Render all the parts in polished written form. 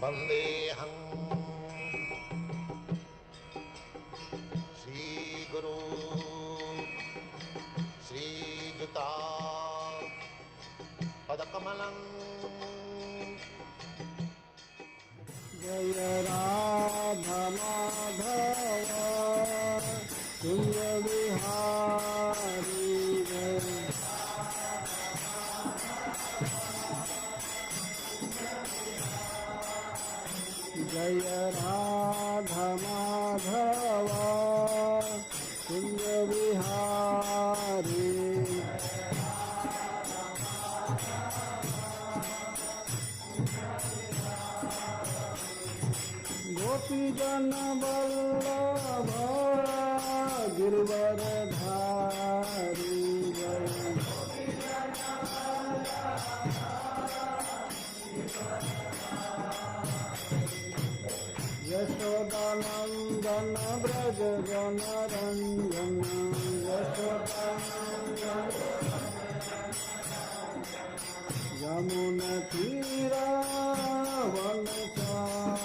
वंदेहं श्री गुरु श्रीयुता पदकमलं। जय राधा माधव कुंज विहारी जय राधा माधव कुंज विहारी गोपी जन वल्लभ गिरवरधारी यशोदानंदन ब्रज जन रंजन यमुना तीरा वनचारी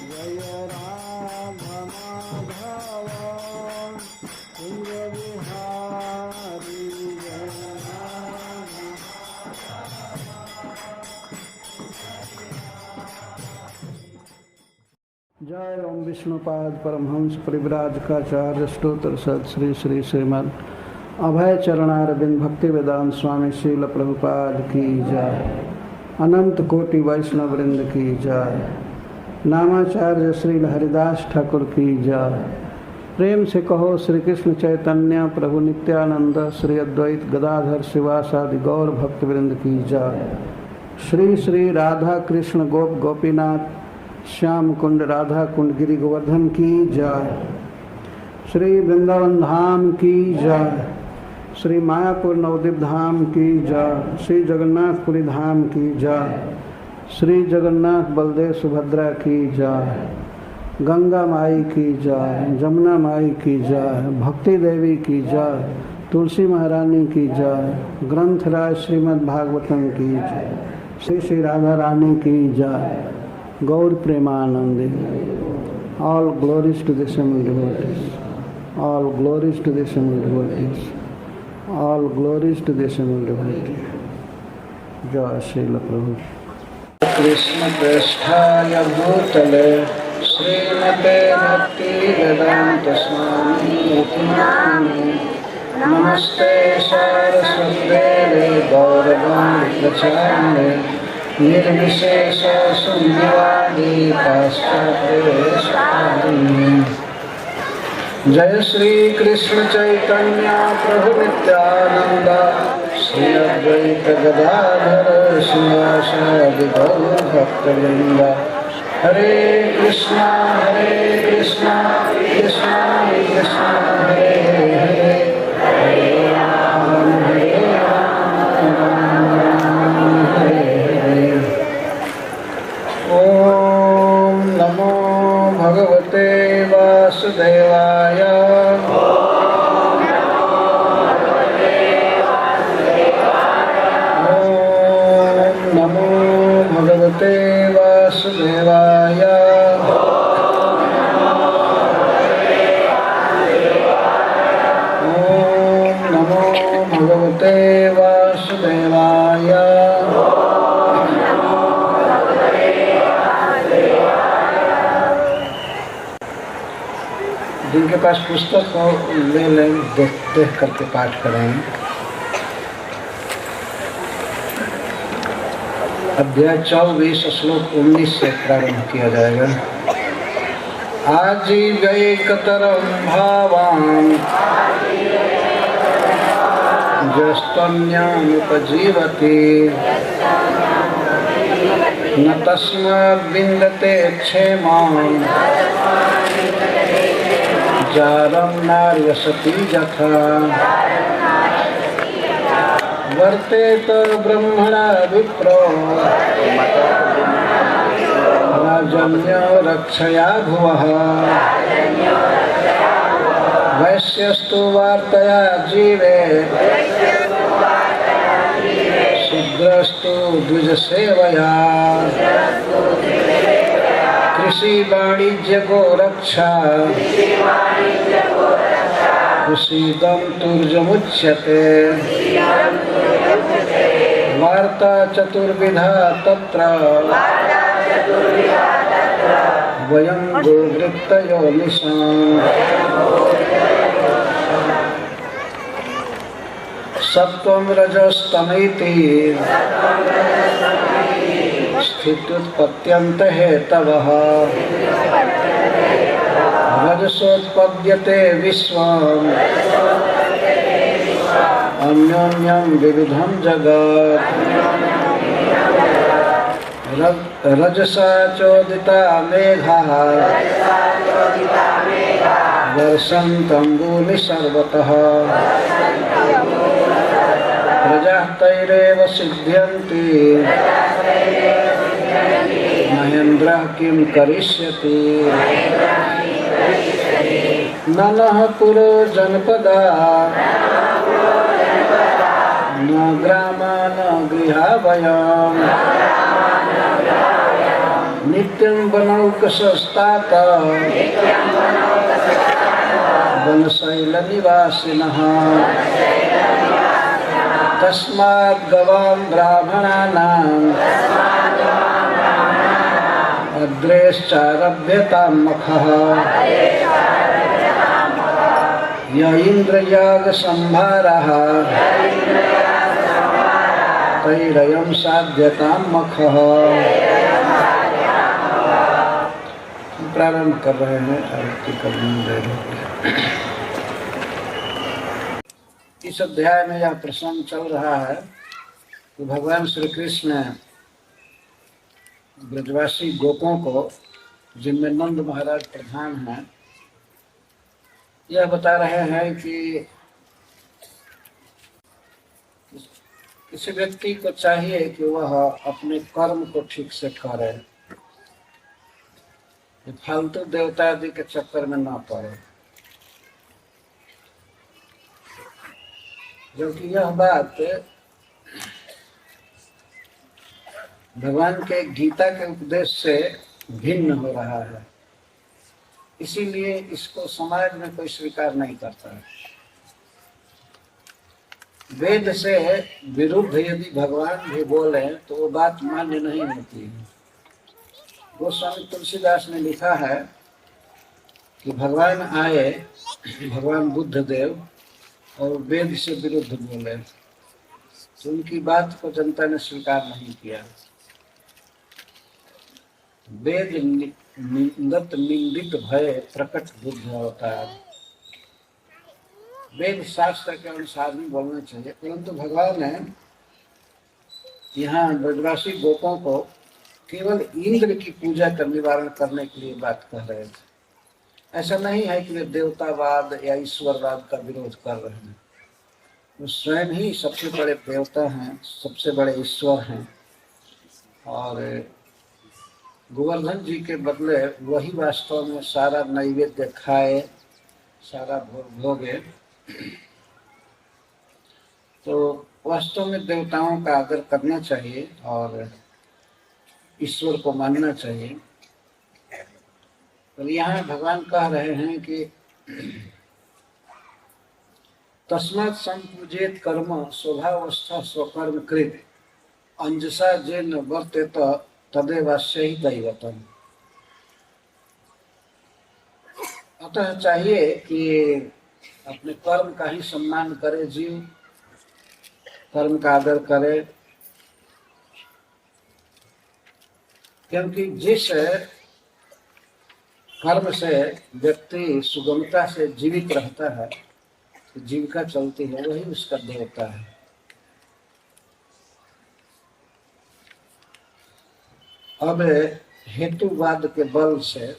जय राधा माधव कुंज विहारी जय ओम विष्णुपाद परमहंस परिव्राजकाचार्य स्तोत्र सत श्री श्री श्रीमद् अभय चरणारविंद भक्ति वेदांत स्वामी श्रील प्रभुपाद की जय। अनंत कोटि वैष्णव वृंद की जय। नामाचार्य श्री हरिदास ठाकुर की जय। प्रेम से कहो श्री कृष्ण चैतन्य प्रभु नित्यानंद श्री अद्वैत गदाधर शिवासादि गौर भक्त वृंद की जय। श्री श्री राधा कृष्ण गोप गोपीनाथ श्याम कुंड राधा कुंड गिरि गोवर्धन की जय। श्री वृंदावन धाम की जय। श्री मायापुर नवद्वीप धाम की जय। श्री जगन्नाथपुरी धाम की जय। श्री जगन्नाथ बलदेव सुभद्रा की जय। गंगा माई की जय। जमुना माई की जय। भक्ति देवी की जय। तुलसी महारानी की जय। ग्रंथराज श्रीमद् भागवतम की जय। श्री श्री राधा रानी की जय। गौर Premanandi. All glories to the Assembled devotees. All glories to the Assembled devotees. All glories to the Assembled devotees. जय श्रील प्रभु। कृष्ण प्रेष्ठाय भूतले श्रीमते भक्ति वेदांत स्वामी नमस्ते सारस्वते गौरवाणी प्रचारणे निर्विशेष शून्यवादी पाश्चात्य। जय श्री कृष्ण चैतन्य प्रभु नित्यानंद श्री अद्वैत गदाधर शिवासादि गौर भक्तवृंद। हरे कृष्णा कृष्णा कृष्णा हरे हरे हरे राम हरे ओम नमो भगवते वासुदेवाय। ओम नमो भगवते वासुदेवाय। ओम नमो भगवते वासुदेवाय। जिनके पास पुस्तक हो ले लें, देख करके पाठ करें। अध्याय 24 श्लोक 19 से प्रारंभ किया जाएगा। आजीवैकतरं भावान् यस्तन्यानुपजीवति न तस्माद् विन्दते क्षेमान् जारं नार्यसति यथा वर्तेत ब्रह्मणा विप्रो राजन्यो रक्षया भुवः वैश्यस्तु वार्तया जीवे शूद्रस्तु द्विजसेवया कृषि वाणिज्य गो रक्षा कुशीदं तुर्जमुच्यते वार्ता चतुर्विधा तत्र वयं गोवृत्तयो निशाम् सत्वं रजस्तमेति स्थित्युत्पत्त्यन्त हेतवः रजसोत्पद्यते विश्वम् अन्योन्यं विविधं जगत् रजसा चोदिता मेघाः वर्षन्तम्बूनि सर्वतः प्रजाः तैरेव सिद्ध्यन्ति महेन्द्रः किं करिष्यति ननः पुरो जनपदा न ग्रामा न गृहा वयम् नित्यं वनौकसस्तात वनशैलनिवासिनः तस्मात् गवां ब्राह्मणानाम् अद्रेश्चारभ्यतां मखः य इन्द्रयागसंभारः तैरयं साध्यतां मखः। प्रारंभ कर रहे हैं आरती करने दे रहे। इस अध्याय में यह प्रसंग चल रहा है कि भगवान श्री कृष्ण ब्रजवासी गोपों को, जिनमें नंद महाराज प्रधान हैं, यह बता रहे हैं कि किसी व्यक्ति को चाहिए कि वह अपने कर्म को ठीक से करे, फालतू देवता आदि के चक्कर में ना पड़े। जबकि यह बात भगवान के गीता के उपदेश से भिन्न हो रहा है, इसीलिए इसको समाज में कोई स्वीकार नहीं करता है। वेद से विरुद्ध यदि भगवान भी बोले तो वो बात मान्य नहीं होती है। गोस्वामी तुलसीदास ने लिखा है कि भगवान आए, भगवान बुद्ध देव, और वेद से विरुद्ध बोले तो उनकी बात को जनता ने स्वीकार नहीं किया। वेद निंदत निंदित भय प्रकट बुद्ध अवतार। वेद शास्त्र के अनुसार ही बोलना चाहिए, परंतु भगवान ने यहाँ ब्रजवासी गोपों को केवल इंद्र की पूजा का निवारण करने के लिए बात कह रहे थे। ऐसा नहीं है कि वे देवतावाद या ईश्वरवाद का विरोध कर रहे हैं। वो स्वयं ही सबसे बड़े देवता हैं, सबसे बड़े ईश्वर हैं, और गोवर्धन जी के बदले वही वास्तव में सारा नैवेद्य खाए, सारा भोग भोगे। तो वास्तव में देवताओं का आदर करना चाहिए और ईश्वर को मानना चाहिए। तो यहाँ भगवान कह रहे हैं कि तस्मात् संपूजेत कर्म स्वभावस्था स्वकर्म कृत अंजसा जेन वर्तेत तदेवास्य ही दैवतम्। अतः चाहिए कि अपने कर्म का ही सम्मान करे जीव, कर्म का आदर करे, क्योंकि जिस कर्म से व्यक्ति सुगमता से जीवित रहता है, जीविका चलती है, वही उसका देवता है। अब हेतुवाद के बल से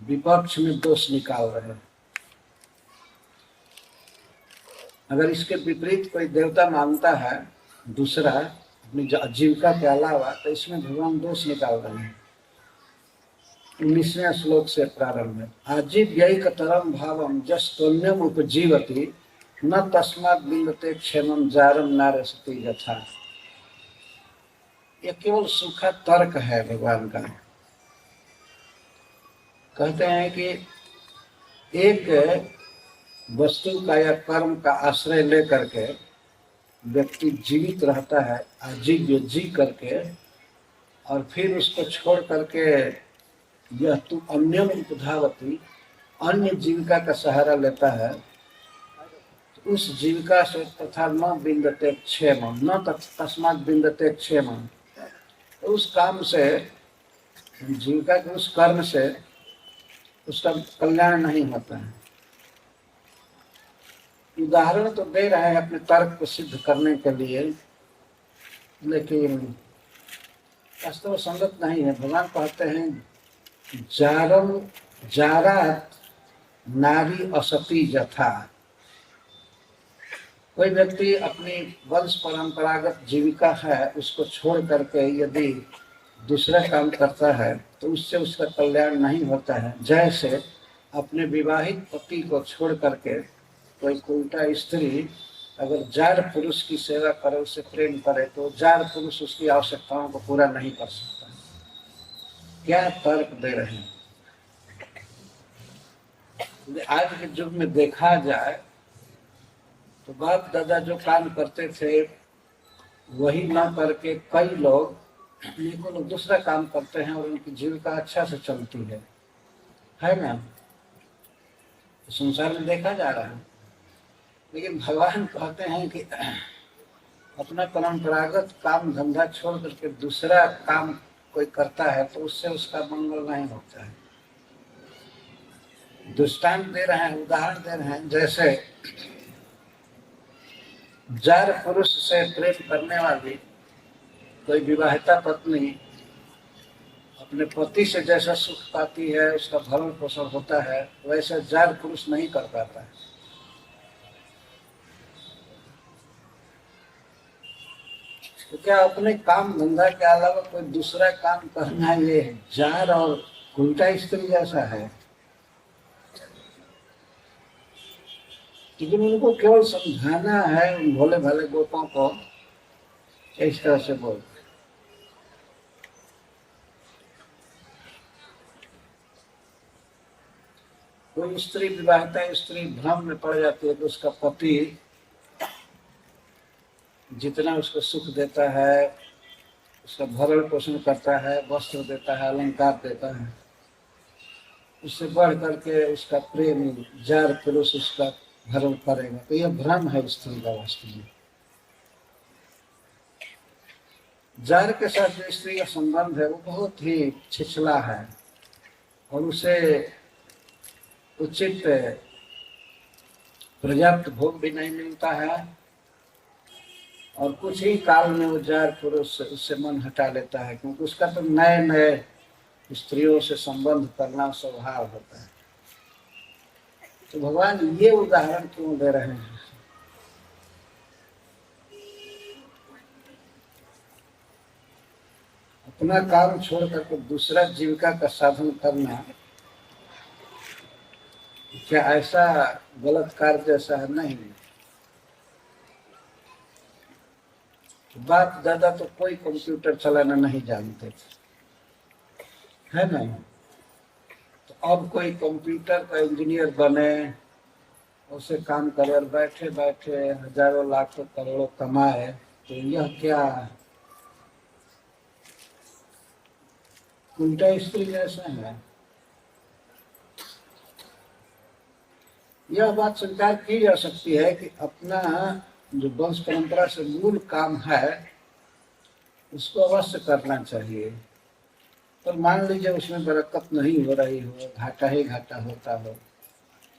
विपक्ष में दोष निकाल रहे हैं अगर इसके विपरीत कोई देवता मानता है दूसरा अपनी आजीविका के अलावा, तो इसमें भगवान दोष निकाल रहे हैं। 19वें श्लोक से प्रारंभ है। आजीव्यैकतरम भावम जस्तोन्यम उपजीवति न तस्मात् बिंदते क्षेमम जारम नारसति यथा। ये केवल सूखा तर्क है भगवान का। कहते हैं कि एक वस्तु का या कर्म का आश्रय लेकर के व्यक्ति जीवित रहता है, आजीव्य जी करके, और फिर उसको छोड़ करके यह तू अन्यम उपधावती, अन्य जीविका का सहारा लेता है, तो उस जीविका से तथा न बिंदते क्षेमम, न तस्मात् बिंदते क्षेमम, तो उस काम से, जीविका के उस कर्म से उसका कल्याण नहीं होता है। उदाहरण तो दे रहे हैं अपने तर्क को सिद्ध करने के लिए, लेकिन वास्तव संगत नहीं है। भगवान कहते हैं जारम जारात नारी असती यथा। कोई व्यक्ति अपनी वंश परंपरागत जीविका है उसको छोड़ करके यदि दूसरा काम करता है तो उससे उसका कल्याण नहीं होता है। जैसे अपने विवाहित पति को छोड़ करके कोई उल्टा स्त्री अगर जार पुरुष की सेवा करे, उससे प्रेम करे, तो जार पुरुष उसकी आवश्यकताओं को पूरा नहीं कर सकता। क्या तर्क दे रहे हैं। आज के युग में देखा जाए तो बाप दादा जो काम करते थे वही ना करके कई लोग दूसरा काम करते हैं और उनकी जीविका अच्छा से चलती है ना। संसार में देखा जा रहा है। लेकिन भगवान कहते हैं कि अपना परंपरागत काम धंधा छोड़ करके दूसरा काम कोई करता है तो उससे उसका मंगल नहीं होता है। दृष्टांत दे रहे हैं, उदाहरण दे रहे हैं। जैसे जार पुरुष से प्रेम करने वाली कोई विवाहिता पत्नी अपने पति से जैसा सुख पाती है, उसका भरण पोषण होता है, वैसे जार पुरुष नहीं कर पाता है। तो क्या अपने काम धंधा के अलावा कोई दूसरा काम करना ये जार और उल्टा स्त्री जैसा है? लेकिन उनको केवल समझाना है उन भोले भाले गोपों को इस तरह से बोल। कोई स्त्री विवाहिता स्त्री भ्रम में पड़ जाती है तो उसका पति जितना उसको सुख देता है, उसका भरण पोषण करता है, वस्त्र देता है, अलंकार देता है, उससे बढ़ करके उसका प्रेम जार पुरुष उसका भरण करेगा, तो यह भ्रम है स्त्री का। वास्तव में जार के साथ जो स्त्री का संबंध है वो बहुत ही छिछला है और उसे उचित पर्याप्त भोग भी नहीं मिलता है और कुछ ही काल में वो जार पुरुष उससे मन हटा लेता है, क्योंकि उसका तो नए नए स्त्रियों से संबंध करना स्वभाव होता है। तो भगवान ये उदाहरण क्यों दे रहे हैं? अपना काम छोड़ करके दूसरा जीविका का साधन करना क्या ऐसा गलत कार्य जैसा है? नहीं। बाप दादा तो कोई कंप्यूटर चलाना नहीं जानते थे, है नहीं? तो अब कोई कंप्यूटर का इंजीनियर बने, उसे काम करे और बैठे बैठे हजारों लाखों करोड़ों कमाए, तो यह क्या उल्टा स्त्री जैसा है? यह बात स्वीकार की जा सकती है कि अपना जो वंश परंपरा से मूल काम है उसको अवश्य करना चाहिए, पर मान लीजिए उसमें बरकत नहीं हो रही हो, घाटा ही घाटा होता हो,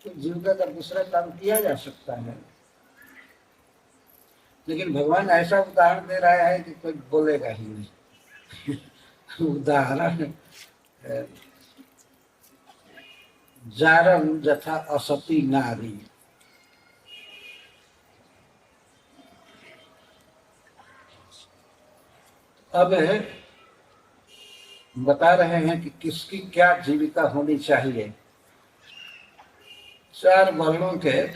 तो जीविका का दूसरा काम किया जा सकता है। लेकिन भगवान ऐसा उदाहरण दे रहा है कि कोई बोलेगा ही नहीं। उदाहरण जारम जथा असती नारी। अब बता रहे हैं कि किसकी क्या जीविका होनी चाहिए। चार वर्णों के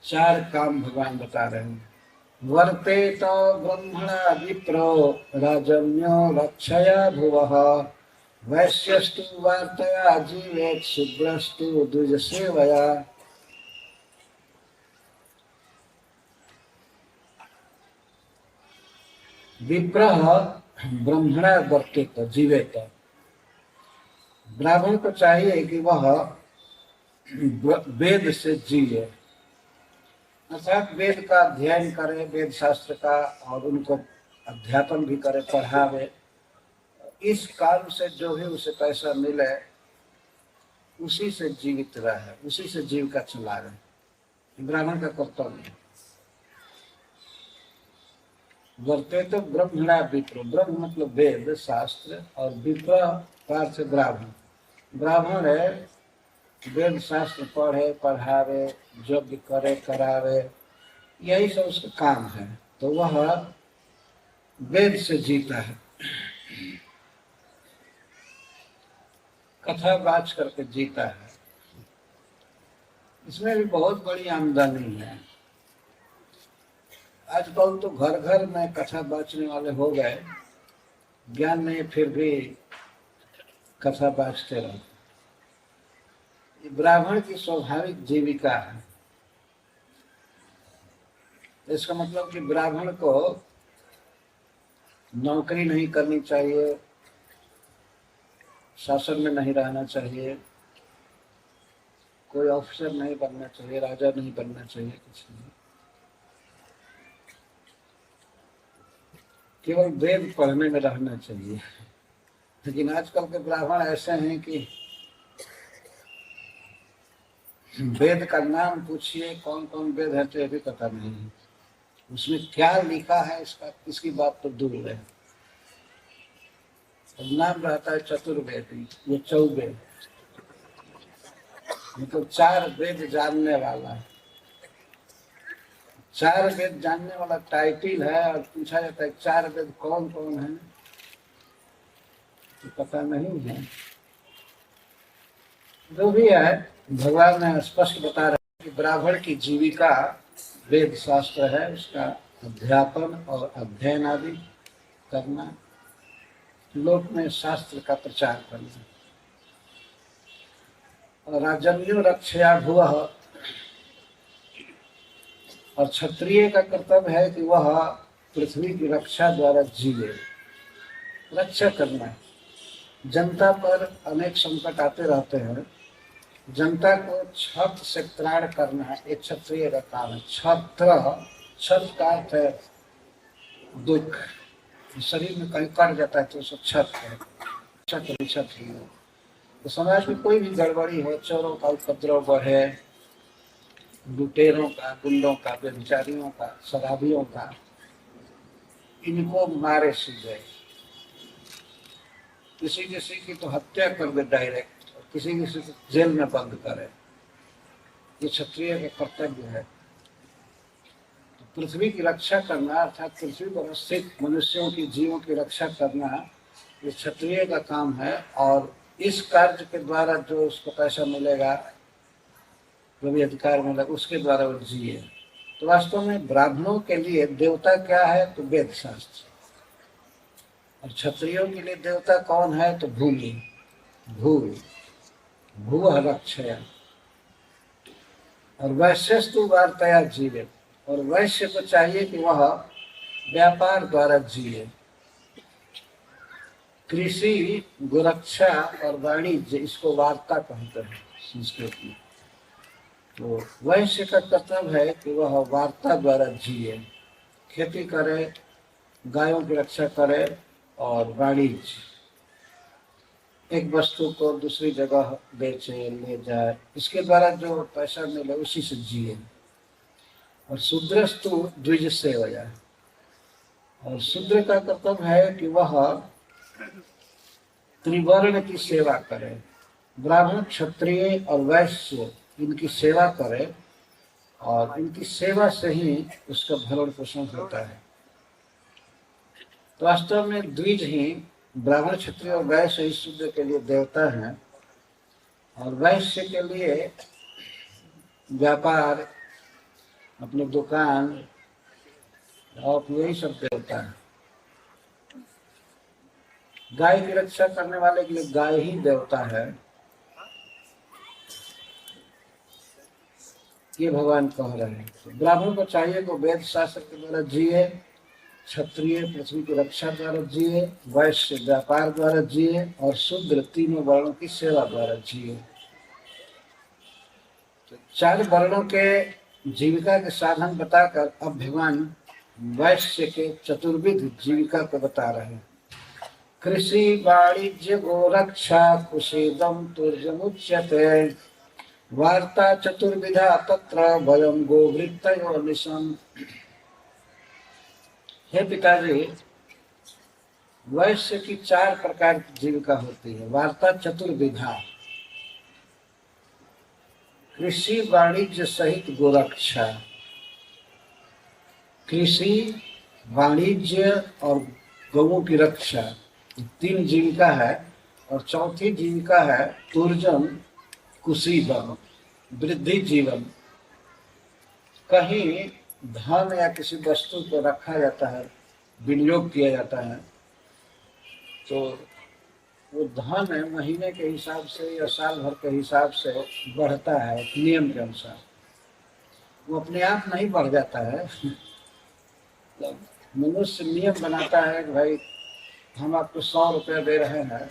चार काम भगवान बता रहे हैं। वर्ते तो ब्रह्मणा विप्रो राजन्यो रक्षया भुवः वैश्यस्तु वार्तया जीवेत् शूद्रस्तु द्विज सेवया। विप्रः ब्रह्मणा वर्तेत जीवेत। ब्राह्मण को चाहिए कि वह वेद से जिए, अर्थात वेद का अध्ययन करे, वेद शास्त्र का, और उनको अध्यापन भी करे, पढ़ावे। इस काम से जो भी उसे पैसा मिले उसी से जीवित रहे, उसी से जीविका चला रहे, ब्राह्मण का कर्तव्य है। वर्ते तो ब्रह्मणा विप्र, ब्रह्म मतलब वेद शास्त्र, और विप्र का से ब्राह्मण। ब्राह्मण है वेद शास्त्र पढ़े, पढ़ावे, यज्ञ करे, करावे, यही सब उसका काम है। तो वह वेद से जीता है, कथा बाच करके जीता है। इसमें भी बहुत बड़ी आमदनी है। आजकल तो घर घर में कथा बाचने वाले हो गए, ज्ञान नहीं फिर भी कथा बाचते रहते। ब्राह्मण की स्वाभाविक जीविका है। इसका मतलब कि ब्राह्मण को नौकरी नहीं करनी चाहिए, शासन में नहीं रहना चाहिए, कोई ऑफिसर नहीं बनना चाहिए, राजा नहीं बनना चाहिए, कुछ नहीं। केवल वेद पढ़ने में रहना चाहिए। लेकिन आजकल के ब्राह्मण ऐसे हैं कि वेद का नाम पूछिए, कौन कौन वेद है तो ये भी पता नहीं है, उसमें क्या लिखा है इसका, इसकी बात तो दूर है। नाम रहता है चतुर्वेदी, ये चौवेद, मतलब चार वेद जानने वाला है। चार वेद जानने वाला टाइटल है, और पूछा जाता है चार वेद कौन कौन है तो पता नहीं है। जो भी है, भगवान ने स्पष्ट बता रहे कि ब्राह्मण की जीविका वेद शास्त्र है, उसका अध्यापन और अध्ययन आदि करना, लोक में शास्त्र का प्रचार करना। और राजन्यो रक्षया भुवः, और क्षत्रिय का कर्तव्य है कि वह पृथ्वी की रक्षा द्वारा जीवे, रक्षा करना। जनता पर अनेक संकट आते रहते हैं, जनता को छत से त्राण करना एक क्षत्रिय का काम है। छत्र, छत का अर्थ है दुख, शरीर में कहीं कट जाता है तो उसको छत है, क्षत्रिय। तो समाज में कोई भी गड़बड़ी हो, चोरों का उपद्रव बढ़े, लुटेरों का, गुंडों का, व्यभिचारियों का, शराबियों का, इनको मारे सीधे, किसी किसी की तो हत्या कर दे डायरेक्ट, किसी किसी को जेल में बंद करे, ये क्षत्रिय का कर्तव्य है। तो पृथ्वी की रक्षा करना, अर्थात पृथ्वी पर स्थित मनुष्यों की, जीवों की रक्षा करना, ये क्षत्रिय का काम है। और इस कार्य के द्वारा जो उसको पैसा मिलेगा, जो भी अधिकार मिलेगा, उसके द्वारा वो जिए। तो वास्तव में ब्राह्मणों के लिए देवता क्या है तो वेद शास्त्र, और क्षत्रियों के लिए देवता कौन है तो भूमि, भूमि भुवः रक्षया। और वैश्यस्तु वार्तया जीवे, और वैश्य को चाहिए कि वह व्यापार द्वारा जिए। कृषि, गोरक्षा और वाणिज्य, इसको वार्ता कहते हैं संस्कृत में। तो वैश्य का कर्तव्य है कि वह वार्ता द्वारा जिए, खेती करे, गायों की रक्षा करे, और वाणिज्य, एक वस्तु को दूसरी जगह बेचे, ले जाए, इसके द्वारा जो पैसा मिले उसी से जिए। और शूद्रस्तु द्विज सेवया, और शूद्र का कर्तव्य है कि वह त्रिवर्ण की सेवा करे, ब्राह्मण, क्षत्रिय और वैश्य, इनकी सेवा करे, और इनकी सेवा से ही उसका भरण पोषण होता है। तो वास्तव में द्विज ही ब्राह्मण, क्षत्रिय और वैश्य इस शूद्र के लिए देवता हैं, और वैश्य के लिए व्यापार, अपनी दुकान और यही सब देवता है। गाय की रक्षा करने वाले के लिए गाय ही देवता है, ये भगवान कह रहे हैं। तो ब्राह्मण को चाहिए कि वेद शास्त्र के द्वारा जिए, क्षत्रिय पृथ्वी की रक्षा द्वारा जिए, वैश्य व्यापार द्वारा जिए, और शूद्र तीनों वर्णों की सेवा द्वारा जिए। तो 4 वर्णों के जीविका के साधन बताकर अब भगवान वैश्य के चतुर्विध जीविका को बता रहे हैं। कृषि वाणिज्य गोरक्षा कुशीदम तुर्जमुच्यते, वार्ता चतुर्विधा तत्र वयम गोवृत्तयो निशम। हे पिताजी, वैश्य की 4 प्रकार की जीविका होती है। वार्ता चतुर्विधा, कृषि वाणिज्य सहित गोरक्षा। कृषि, वाणिज्य और गौओं की रक्षा, 3 जीविका है। और चौथी जीविका है तुर्जम कुशीदम, वृद्धि जीवन। कहीं धन या किसी वस्तु को रखा जाता है, विनियोग किया जाता है, तो वो धन है महीने के हिसाब से या साल भर के हिसाब से बढ़ता है नियम के अनुसार। वो अपने आप नहीं बढ़ जाता है। तो मनुष्य नियम बनाता है कि भाई हम आपको 100 रुपया दे रहे हैं,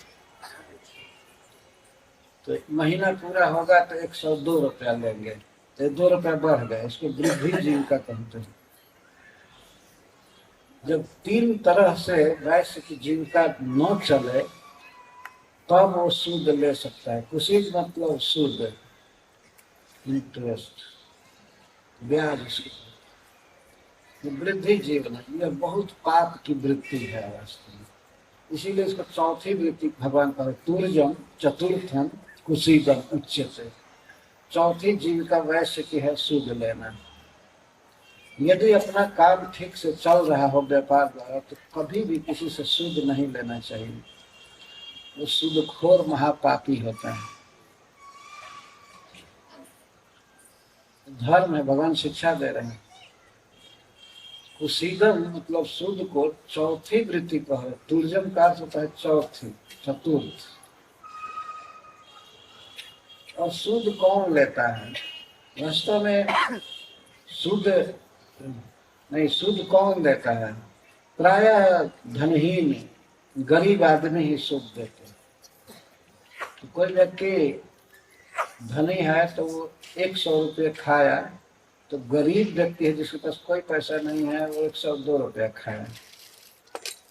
तो महीना पूरा होगा तो 102 रुपया लेंगे, तो 2 रुपया बढ़ गए, इसको वृद्धि जीविका कहते हैं। जब 3 तरह से वैश्य की जीविका न चले तब वो सूद ले सकता है। कुशीद मतलब सूद, इंटरेस्ट, ब्याज। वृद्धि जीवन है, यह बहुत पाप की वृत्ति है वास्तव में। इसीलिए इसको चौथी वृत्ति भगवान का तुर्जम चतुर्थम कुशीदम उच्यते। चौथी जीविका वैश्य की है सूद लेना। यदि अपना काम ठीक से चल रहा हो व्यापार द्वारा, तो कभी भी किसी से सूद नहीं लेना चाहिए। वो सूदखोर महापापी होता है। धर्म में भगवान शिक्षा दे रहे हैं। कुशीदम मतलब सूद को चौथी वृत्ति कहे। तुर्जम का अर्थ होता है चौथी, चतुर्थ। और सूद कौन लेता है? वास्तव में सूद नहीं, सूद कौन देता है? प्रायः धनहीन गरीब आदमी ही सूद देते हैं। तो कोई व्यक्ति धनी है तो वो 100 रुपये खाया, तो गरीब व्यक्ति है जिसके पास कोई पैसा नहीं है, वो 102 रुपया खाया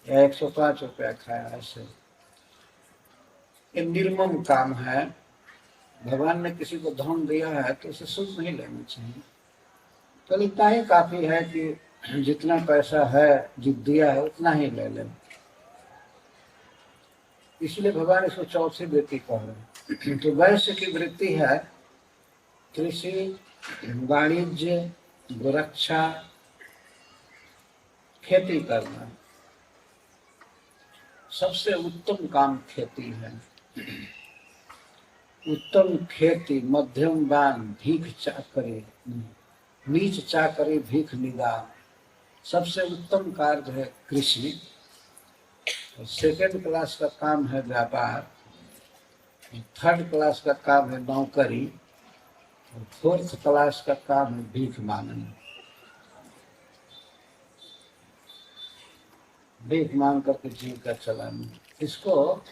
या 105 रुपया खाया। ऐसे ये निर्मम काम है। भगवान ने किसी को धन दिया है तो उसे सूद नहीं लेना चाहिए। तो इतना ही काफी है कि जितना पैसा है जो दिया है उतना ही ले लें। इसलिए भगवान इसको चौथी वृत्ति कह रहे हैं। तो वैश्य की वृत्ति है कृषि, वाणिज्य, गोरक्षा, खेती करना। सबसे उत्तम काम खेती है। उत्तम खेती, मध्यम दान, भीख चाकरी, नीच चाकरी, भीख निदान। सबसे उत्तम कार्य है कृषि। सेकेंड क्लास का काम है व्यापार। थर्ड क्लास का काम है नौकरी। और फोर्थ क्लास का काम है भीख मांगना। भीख मांग करके जीविका चलाना। इसको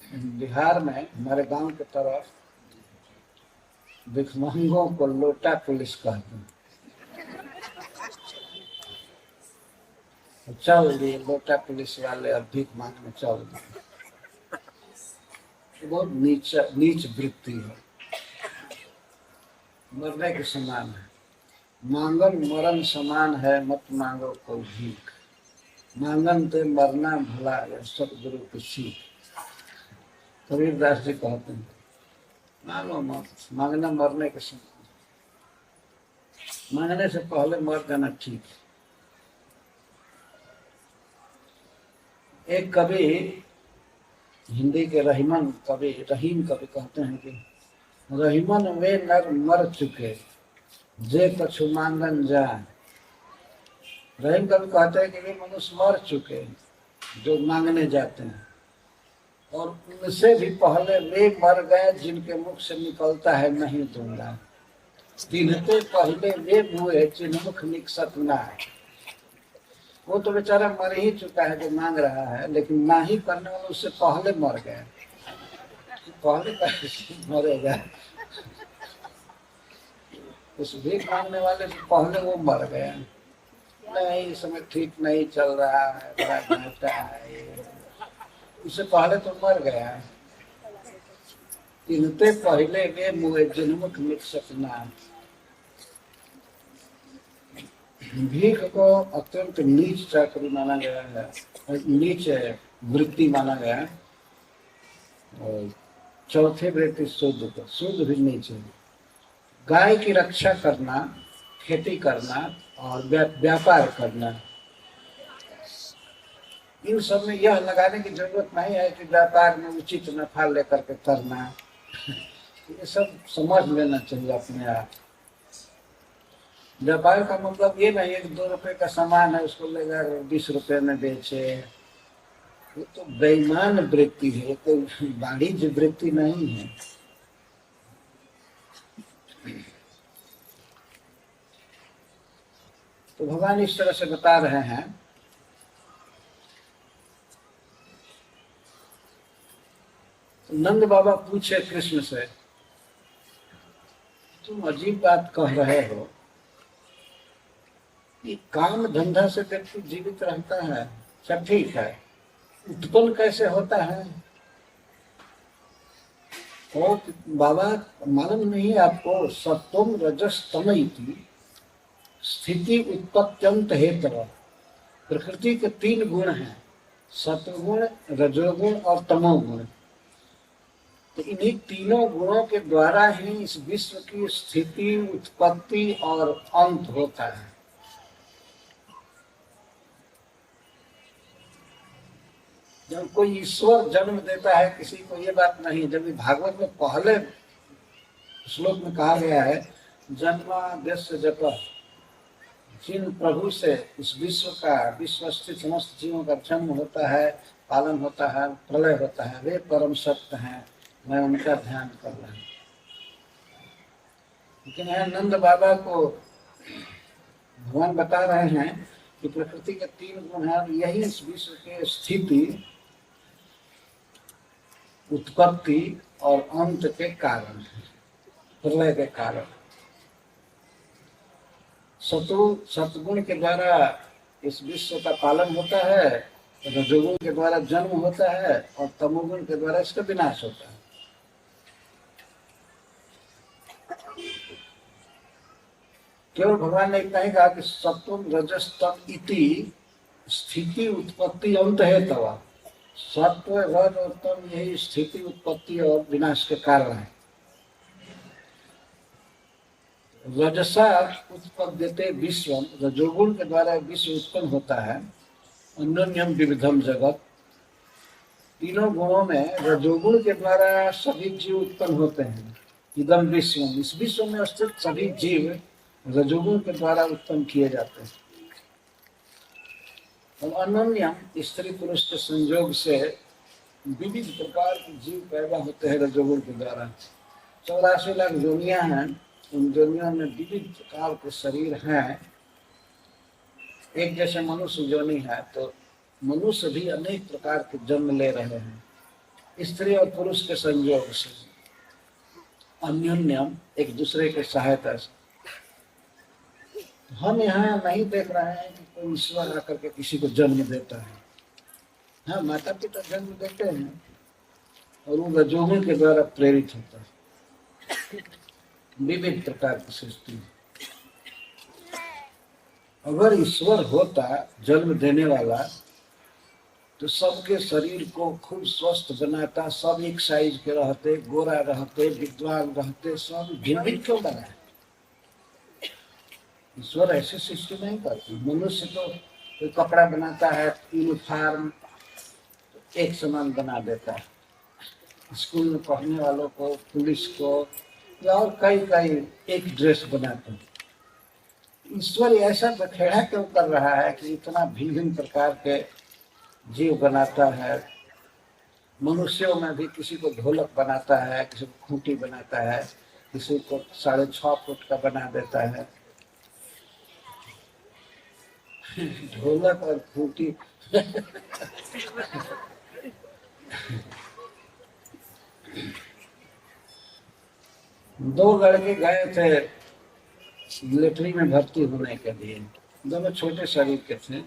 बिहार में हमारे गांव की तरफ भिखमंगों को लोटा पुलिस कहते हैं। चल दिए लोटा पुलिस वाले, अब भीख मांगने चल दिए। बहुत नीच वृत्ति है, मरने के समान है। मांगन मरण समान है, मत मांगो कोई भीख। मांगन ते मरना भला, सतगुरु की सीख। कबीरदास जी कहते हैं मांगो मत, मांगना मरने के समान। मांगने से पहले मर जाना ठीक है। एक कवि, हिंदी के रहीमन कवि, रहीम कवि कहते हैं कि रहीमन वे नर मर चुके जे कछु मांगन जाए। रहीम कवि कहते हैं कि वे मनुष्य मर चुके जो मांगने जाते हैं, और उनसे भी पहले वे मर गए जिनके मुख से निकलता है नहीं दूंगा। तिन्हते पहले वे हुए जिन्मुख निकसत ना है। वो तो बेचारा मर ही चुका है जो मांग रहा है, लेकिन ना ही करने वाले उससे पहले मर गए। पहले कैसे मरेगा? उस भीख मांगने वाले से पहले वो मर गए। नहीं, इस समय ठीक नहीं चल रहा है, बड़ा घाटा है, उससे पहले तो मर गया। इनते पहले वे मुए जिन्मुख निकसत ना। भीख को अत्यंत नीच चाकरी माना गया है, नीच वृत्ति माना गया है। और चौथे वृत्ति शुद्ध को, शुद्ध भी नीच है। गाय की रक्षा करना, खेती करना और व्यापार करना, इन सब में यह लगाने की जरूरत नहीं है कि व्यापार में उचित नफा लेकर के करना। ये सब समझ लेना चाहिए अपने आप। व्यापार का मतलब ये नहीं है कि 2 रुपए का सामान है उसको लेकर 20 रुपए में बेचे। ये तो बेईमान वृत्ति है, ये तो वाणिज्य वृत्ति नहीं है। तो भगवान इस तरह से बता रहे हैं। तो नंद बाबा पूछे कृष्ण से, तुम अजीब बात कह रहे हो कि काम धंधा से व्यक्ति जीवित रहता है, अच्छा ठीक है, उत्पन्न कैसे होता है? तो बाबा मालूम नहीं आपको, सत्वम रजस तम इति स्थिति उत्पत्त्यंत हेतु। प्रकृति के 3 गुण हैं, सत्वगुण, रजोगुण और तमोगुण। तो इन्हीं तीनों गुणों के द्वारा ही इस विश्व की स्थिति, उत्पत्ति और अंत होता है। जब कोई ईश्वर जन्म देता है किसी को, ये बात नहीं। जब भागवत में पहले श्लोक में कहा गया है, जन्माद्यस्य जप, जिन प्रभु से इस विश्व का, विश्व स्थित समस्त जीवों का जन्म होता है, पालन होता है, प्रलय होता है, वे परम सत्य हैं, मैं उनका ध्यान कर रहा हूं। लेकिन यहाँ नंद बाबा को भगवान बता रहे हैं कि प्रकृति के 3 गुण हैं, यही इस विश्व के स्थिति, उत्पत्ति और अंत के कारण है, प्रलय के कारण। सतगुण के द्वारा इस विश्व का पालन होता है, रजोगुण के द्वारा जन्म होता है और तमोगुण के द्वारा इसका विनाश होता है। केवल भगवान ने इतना ही कहा कि सत्वम रजस तम इति स्थिति उत्पत्ति अंत है तवा। सत्व, रज और तम यही स्थिति, उत्पत्ति और विनाश के कारण है। रजसा उत्पद्यते विश्वम, रजोगुण के द्वारा विश्व उत्पन्न होता है। अन्योन्यम विविधम जगत, तीनों गुणों में रजोगुण के द्वारा सभी जीव उत्पन्न होते हैं। इदम विश्वम, इस विश्व में स्थित सभी जीव रजोगुण के द्वारा उत्पन्न किए जाते हैं। और अन्योन्यम, स्त्री पुरुष के संयोग से विविध प्रकार के जीव पैदा होते हैं रजोगुण के द्वारा। 84 लाख योनियां हैं, उन योनियों में विविध प्रकार के शरीर हैं। एक जैसे मनुष्य योनि है तो मनुष्य भी अनेक प्रकार के जन्म ले रहे हैं, स्त्री और पुरुष के संयोग से, अन्योन्यम, एक दूसरे के सहायता से। हम यहाँ नहीं देख रहे हैं कि कोई ईश्वर आकर के किसी को जन्म देता है। हाँ, माता पिता जन्म देते हैं और वो रजोगुण के द्वारा प्रेरित होता है। विविध प्रकार की सृष्टि। अगर ईश्वर होता जन्म देने वाला तो सबके शरीर को खूब स्वस्थ बनाता, सब एक साइज के रहते, गोरा रहते, विद्वान रहते, सब भिन्न क्यों बनाए? ईश्वर ऐसी सृष्टि नहीं करती। मनुष्य तो कोई कपड़ा बनाता है, यूनिफॉर्म, एक समान बना देता है। स्कूल में पढ़ने वालों को, पुलिस को, या और कई कई एक ड्रेस बनाते हैं। ईश्वर ऐसा बखेड़ा क्यों कर रहा है कि इतना भिन्न भिन्न प्रकार के जीव बनाता है। मनुष्यों में भी किसी को ढोलक बनाता है, किसी को खूंटी बनाता है, किसी को 6.5 फुट का बना देता है। ढोलक और खूंटी दो लड़के गए थे मिलिट्री में भर्ती होने के लिए। दोनों छोटे शरीर के थे।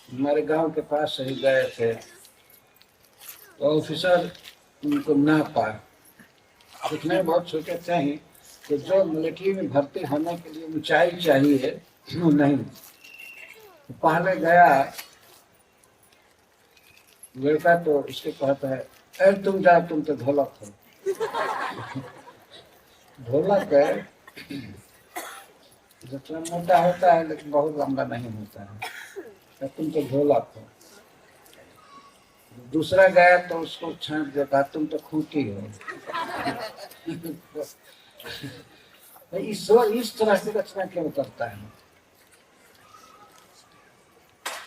हमारे गांव के पास ही गए थे, तो ऑफिसर उनको ना पा, दिखने में बहुत छोटे थे ही, कि जो मिलिट्री में भर्ती होने के लिए ऊंचाई चाहिए वो नहीं। तो पहले गया लड़का, तो उसके कहता है, अरे तुम जाओ, तुम तो ढोलक हो। ढोलक है जितना मोटा होता है लेकिन बहुत लंबा नहीं होता है, तो तुम तो ढोलक हो। दूसरा गया तो उसको छांट देता, तुम तो खूंटी हो। ईश्वर इस तरह की रचना क्यों करता है?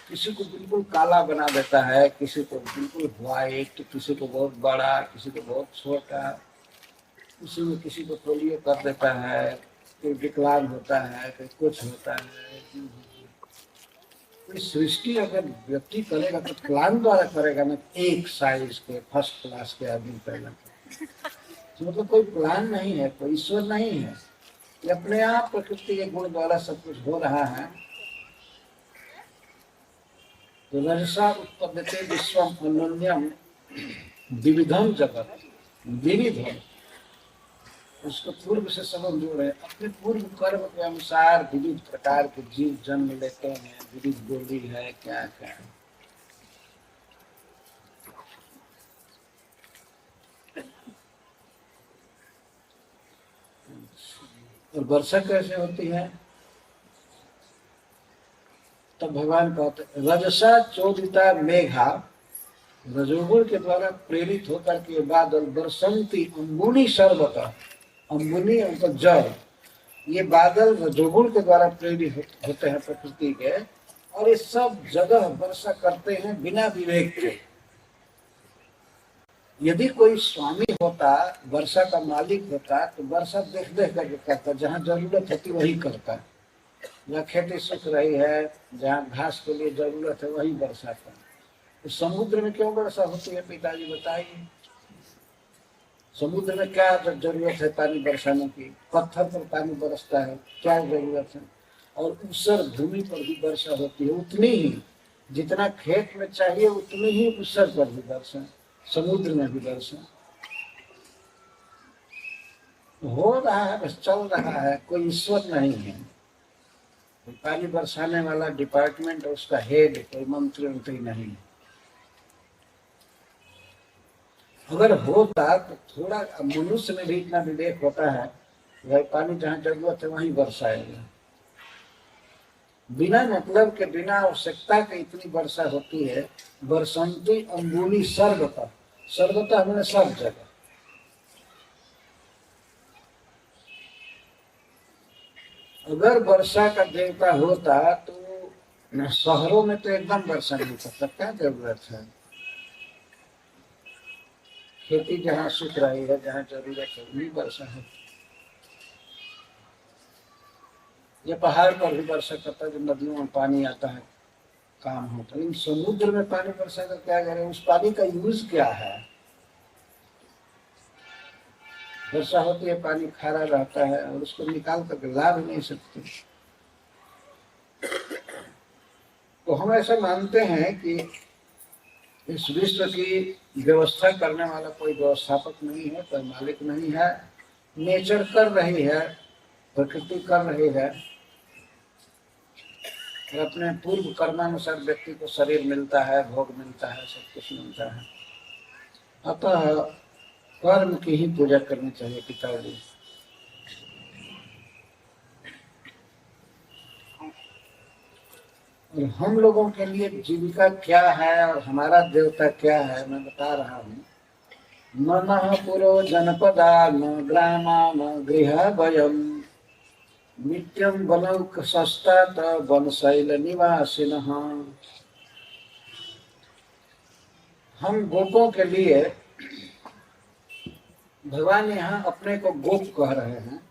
किसी को बिल्कुल काला बना देता है, किसी को बिल्कुल व्हाइट, किसी को बहुत बड़ा, किसी को बहुत छोटा, किसी में किसी को पोलियो कर देता है, कोई विकलांग होता है, कोई कुछ होता है। कोई सृष्टि अगर व्यक्ति करेगा तो प्लान द्वारा करेगा ना, एक साइज के फर्स्ट क्लास के आदमी पैदा तो मतलब कोई प्लान नहीं है, कोई ईश्वर नहीं है। ये अपने आप प्रकृति के गुण द्वारा सब कुछ हो रहा है। तो रजसा उत्पद्यते विश्वम अनन्यम विविधम जगत, विविध उसको पूर्व से संबंध जोड़े। अपने पूर्व कर्म के अनुसार विविध प्रकार के जीव जन्म लेते हैं, विविध बोली है, क्या क्या। और वर्षा कैसे होती है? तब भगवान कहते रजसा चोदिता मेघा, रजोगुण के द्वारा प्रेरित होकर के बादल बरसंती अंबुनी सर्वतः, अंबुनी उनका जल, ये बादल रजोगुण के द्वारा प्रेरित होते हैं प्रकृति के, और ये सब जगह वर्षा करते हैं बिना विवेक के। यदि कोई स्वामी होता, वर्षा का मालिक होता, तो वर्षा देख देख करके करता, जहाँ जरूरत होती वही करता। जहाँ खेती सूख रही है, जहाँ घास के लिए जरूरत है वही वर्षा का। तो समुद्र में क्यों वर्षा होती है पिताजी बताइए? समुद्र में क्या जरूरत है पानी बरसाने की? पत्थर पर पानी बरसता है, क्या जरूरत है? और ऊसर भूमि पर भी वर्षा होती है, उतनी ही जितना खेत में चाहिए उतनी ही ऊसर पर भी वर्षा, समुद्र में भी वर्षा हो रहा है, बस चल रहा है। कोई ईश्वर नहीं है, पानी बरसाने वाला डिपार्टमेंट और उसका हेड कोई मंत्री नहीं है। अगर होता तो थोड़ा, मनुष्य में भी इतना विवेक होता है, भाई पानी जहाँ जरूरत है वहीं बरसाएगा। बिना मतलब के, बिना आवश्यकता के इतनी वर्षा होती है। बरसंती अंबुनी सर्वतः, सर्वतः हमने सब जगह। अगर वर्षा का देवता होता तो शहरों में तो एकदम वर्षा नहीं करता, क्या जरूरत है? खेती जहाँ सूख रही है, जहाँ जरूरत है वही वर्षा है। ये पहाड़ पर भी वर्षा करता है, जो नदियों में पानी आता है काम होता है। लेकिन समुद्र में पानी वर्षा का क्या करें? उस पानी का यूज क्या है? वर्षा होती है, पानी खारा रहता है और उसको निकाल करके ला भी नहीं सकते। तो हम ऐसा मानते हैं कि इस विश्व की व्यवस्था करने वाला कोई व्यवस्थापक नहीं है, कोई मालिक नहीं है। नेचर कर रही है, प्रकृति कर रही है, और अपने पूर्व कर्मानुसार व्यक्ति को शरीर मिलता है, भोग मिलता है, सब कुछ मिलता है। अतः कर्म की ही पूजा करनी चाहिए पिताजी। और हम लोगों के लिए जीविका क्या है और हमारा देवता क्या है मैं बता रहा हूँ। न नः पुरो जनपदा न ग्रामा न गृह भयम नित्यम बनौक सस्तात बनशैल निवासिनः। हम गोपों के लिए भगवान यहाँ अपने को गोप कह रहे हैं।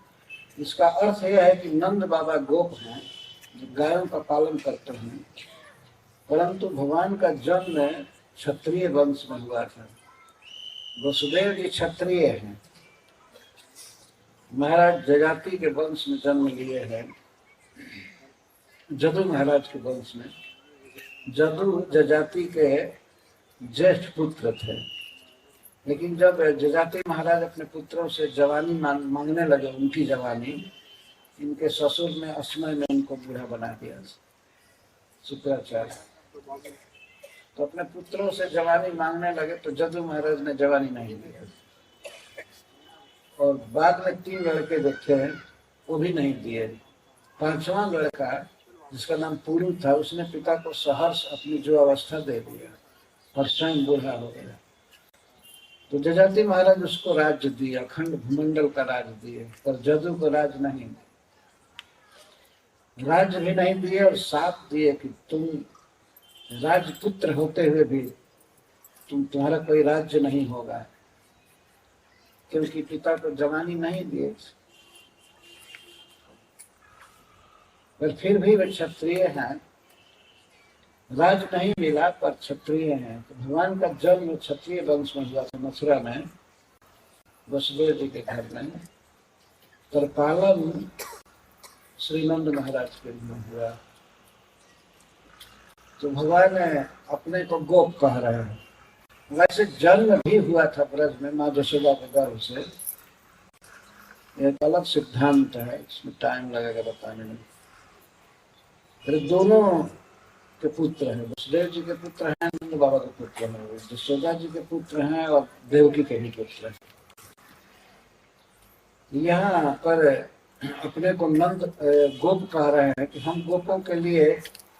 इसका अर्थ यह है कि नंद बाबा गोप हैं जो गायों का पालन करते हैं, परंतु भगवान का जन्म क्षत्रिय वंश में हुआ था। वसुदेव जी क्षत्रिय हैं, महाराज जजाति के वंश में जन्म लिए हैं, जदु महाराज के वंश में। जदु जजाति के ज्येष्ठ पुत्र थे, लेकिन जब जजाति महाराज अपने पुत्रों से जवानी मांगने लगे, उनकी जवानी, इनके ससुर ने असमय में इनको बूढ़ा बना दिया शुक्राचार्य। तो अपने पुत्रों से जवानी मांगने लगे तो जदु महाराज ने जवानी नहीं दिया, और बाद में 3 लड़के देखे हैं, वो भी नहीं दिए। 5वां लड़का जिसका नाम पुरु था, उसने पिता को सहर्ष अपनी जो अवस्था दे दिया और स्वयं बूढ़ा हो गया। तो जजाति महाराज उसको राज्य दिया, अखंड भूमंडल का राज दिए, पर जदु को राज नहीं, राज्य भी नहीं दिए और साथ दिए कि तुम राजपुत्र होते हुए भी तुम्हारा कोई राज्य नहीं होगा, क्योंकि पिता को जवानी नहीं दिए। पर फिर भी वे क्षत्रिय हैं, राज नहीं मिला पर क्षत्रिय हैं। तो भगवान का जन्म क्षत्रिय वंश में हुआ था, मथुरा में, वसुदेव जी के घर में। पर पालन श्रीनंद महाराज के लिए हुआ। तो भगवान अपने को गोप कह रहे हैं। वैसे जन्म भी हुआ था ब्रज में माँ जशोदा के गर्भ से, एक अलग सिद्धांत है, इसमें टाइम लगेगा बताने में। फिर दोनों के पुत्र हैं, वसुदेव जी के पुत्र हैं, नंद बाबा के पुत्र हैं, जशोदा जी के पुत्र हैं और देवकी के भी पुत्र हैं। यहाँ पर अपने को नंद गोप कह रहे हैं कि हम गोपों के लिए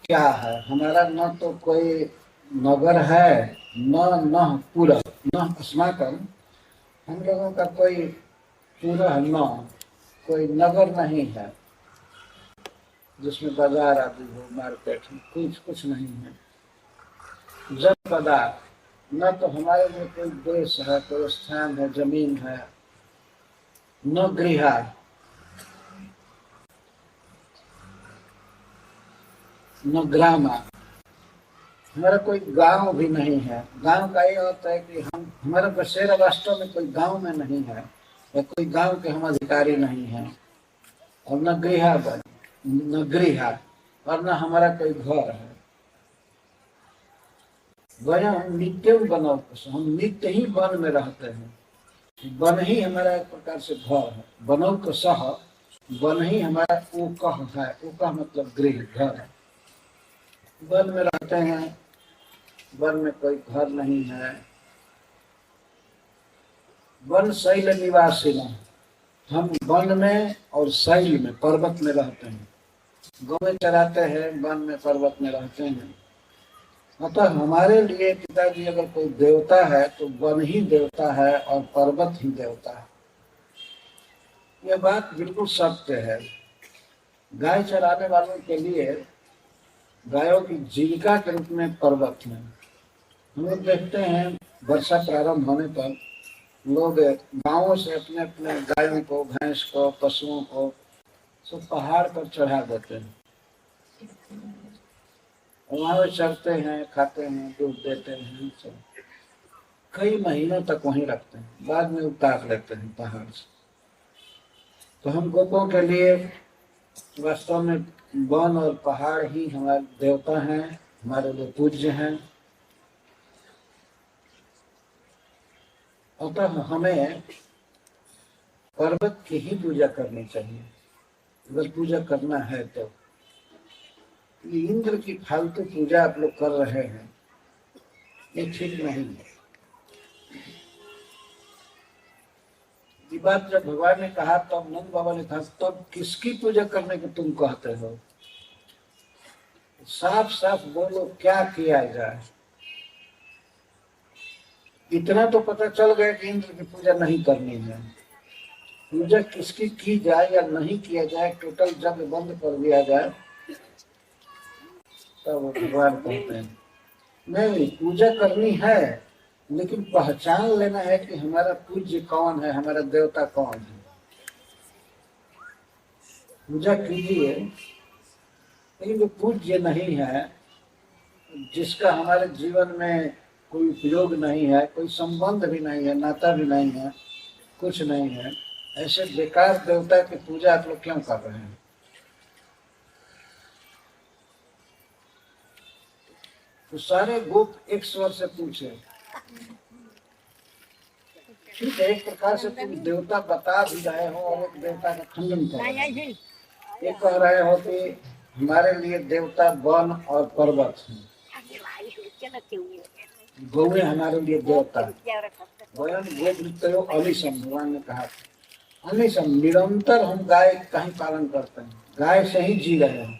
क्या है, हमारा न तो कोई नगर है, न पूरा, न अस्माकं, हम लोगों का कोई पूरा न कोई नगर नहीं है जिसमें बाजार आदि हो, मार्केट हो, कुछ नहीं है। जनपदा, न तो हमारे लिए कोई देश है, कोई स्थान है, जमीन है, न गृह, न ग्राम, हमारा कोई गांव भी नहीं है। गांव का ये होता है कि हम हमारा बसेरा वास्तव में कोई गांव में नहीं है, या कोई गांव के हम अधिकारी नहीं है, और न गृह और न हमारा कोई घर है। वह नित्यम बनो, हम नित्य ही वन में रहते हैं। वन ही हमारा एक प्रकार से घर है। बनो को सह, वन ही हमारा ओकह है। ओकह मतलब गृह, घर। वन में रहते हैं, वन में कोई घर नहीं है। वन शैल निवासी, हम वन में और शैल में, पर्वत में रहते हैं। गौ में चराते हैं, वन में पर्वत में रहते हैं। अतः हमारे लिए पिताजी अगर कोई देवता है तो वन ही देवता है और पर्वत ही देवता है। यह बात बिल्कुल सत्य है। गाय चराने वालों के लिए गायों की जीविका के रूप में पर्वत है। हम लोग देखते हैं वर्षा प्रारंभ होने पर लोग गांवों से अपने अपने गायों को, भैंस को, पशुओं को सब पहाड़ पर चढ़ा देते हैं, वहां वे चरते हैं, खाते हैं, दूध देते हैं, सब कई महीनों तक वहीं रखते हैं, बाद में उतार लेते हैं पहाड़ से। तो हम गोपों के लिए वास्तव में वन और पहाड़ ही हमारे देवता हैं, हमारे लिए पूज्य हैं। अतः हमें पर्वत की ही पूजा करनी चाहिए अगर पूजा करना है तो। इंद्र की फालतू पूजा आप लोग कर रहे हैं, ये ठीक नहीं है। ये बात जब भगवान ने कहा तब नंद बाबा ने कहा, तब किसकी पूजा करने को तुम कहते हो? साफ साफ बोलो क्या किया जाए। इतना तो पता चल गया कि इंद्र की पूजा नहीं करनी है। पूजा किसकी की जाए या नहीं किया जाए, टोटल जग बंद कर दिया जाए, तब वो भगवान कहते हैं नहीं पूजा करनी है, लेकिन पहचान लेना है कि हमारा पूज्य कौन है, हमारा देवता कौन है। पूजा कीजिए, लेकिन जो पूज्य नहीं है, जिसका हमारे जीवन में कोई उपयोग नहीं है, कोई संबंध भी नहीं है, नाता भी नहीं है, कुछ नहीं है, ऐसे बेकार देवता की पूजा आप लोग क्यों कर रहे हैं? तो सारे गोप एक स्वर से पूछे, ठीक है एक प्रकार से तुम देवता बता भी रहे हो और एक देवता का खंडन कर रहे हो। ये कह रहे हो कि हमारे लिए देवता वन और पर्वत हैं, गौएं हमारे लिए देवता है। अनिशम भगवान ने कहा अनिशम, निरंतर हम गाय का ही पालन करते हैं, गाय से ही जी रहे हैं।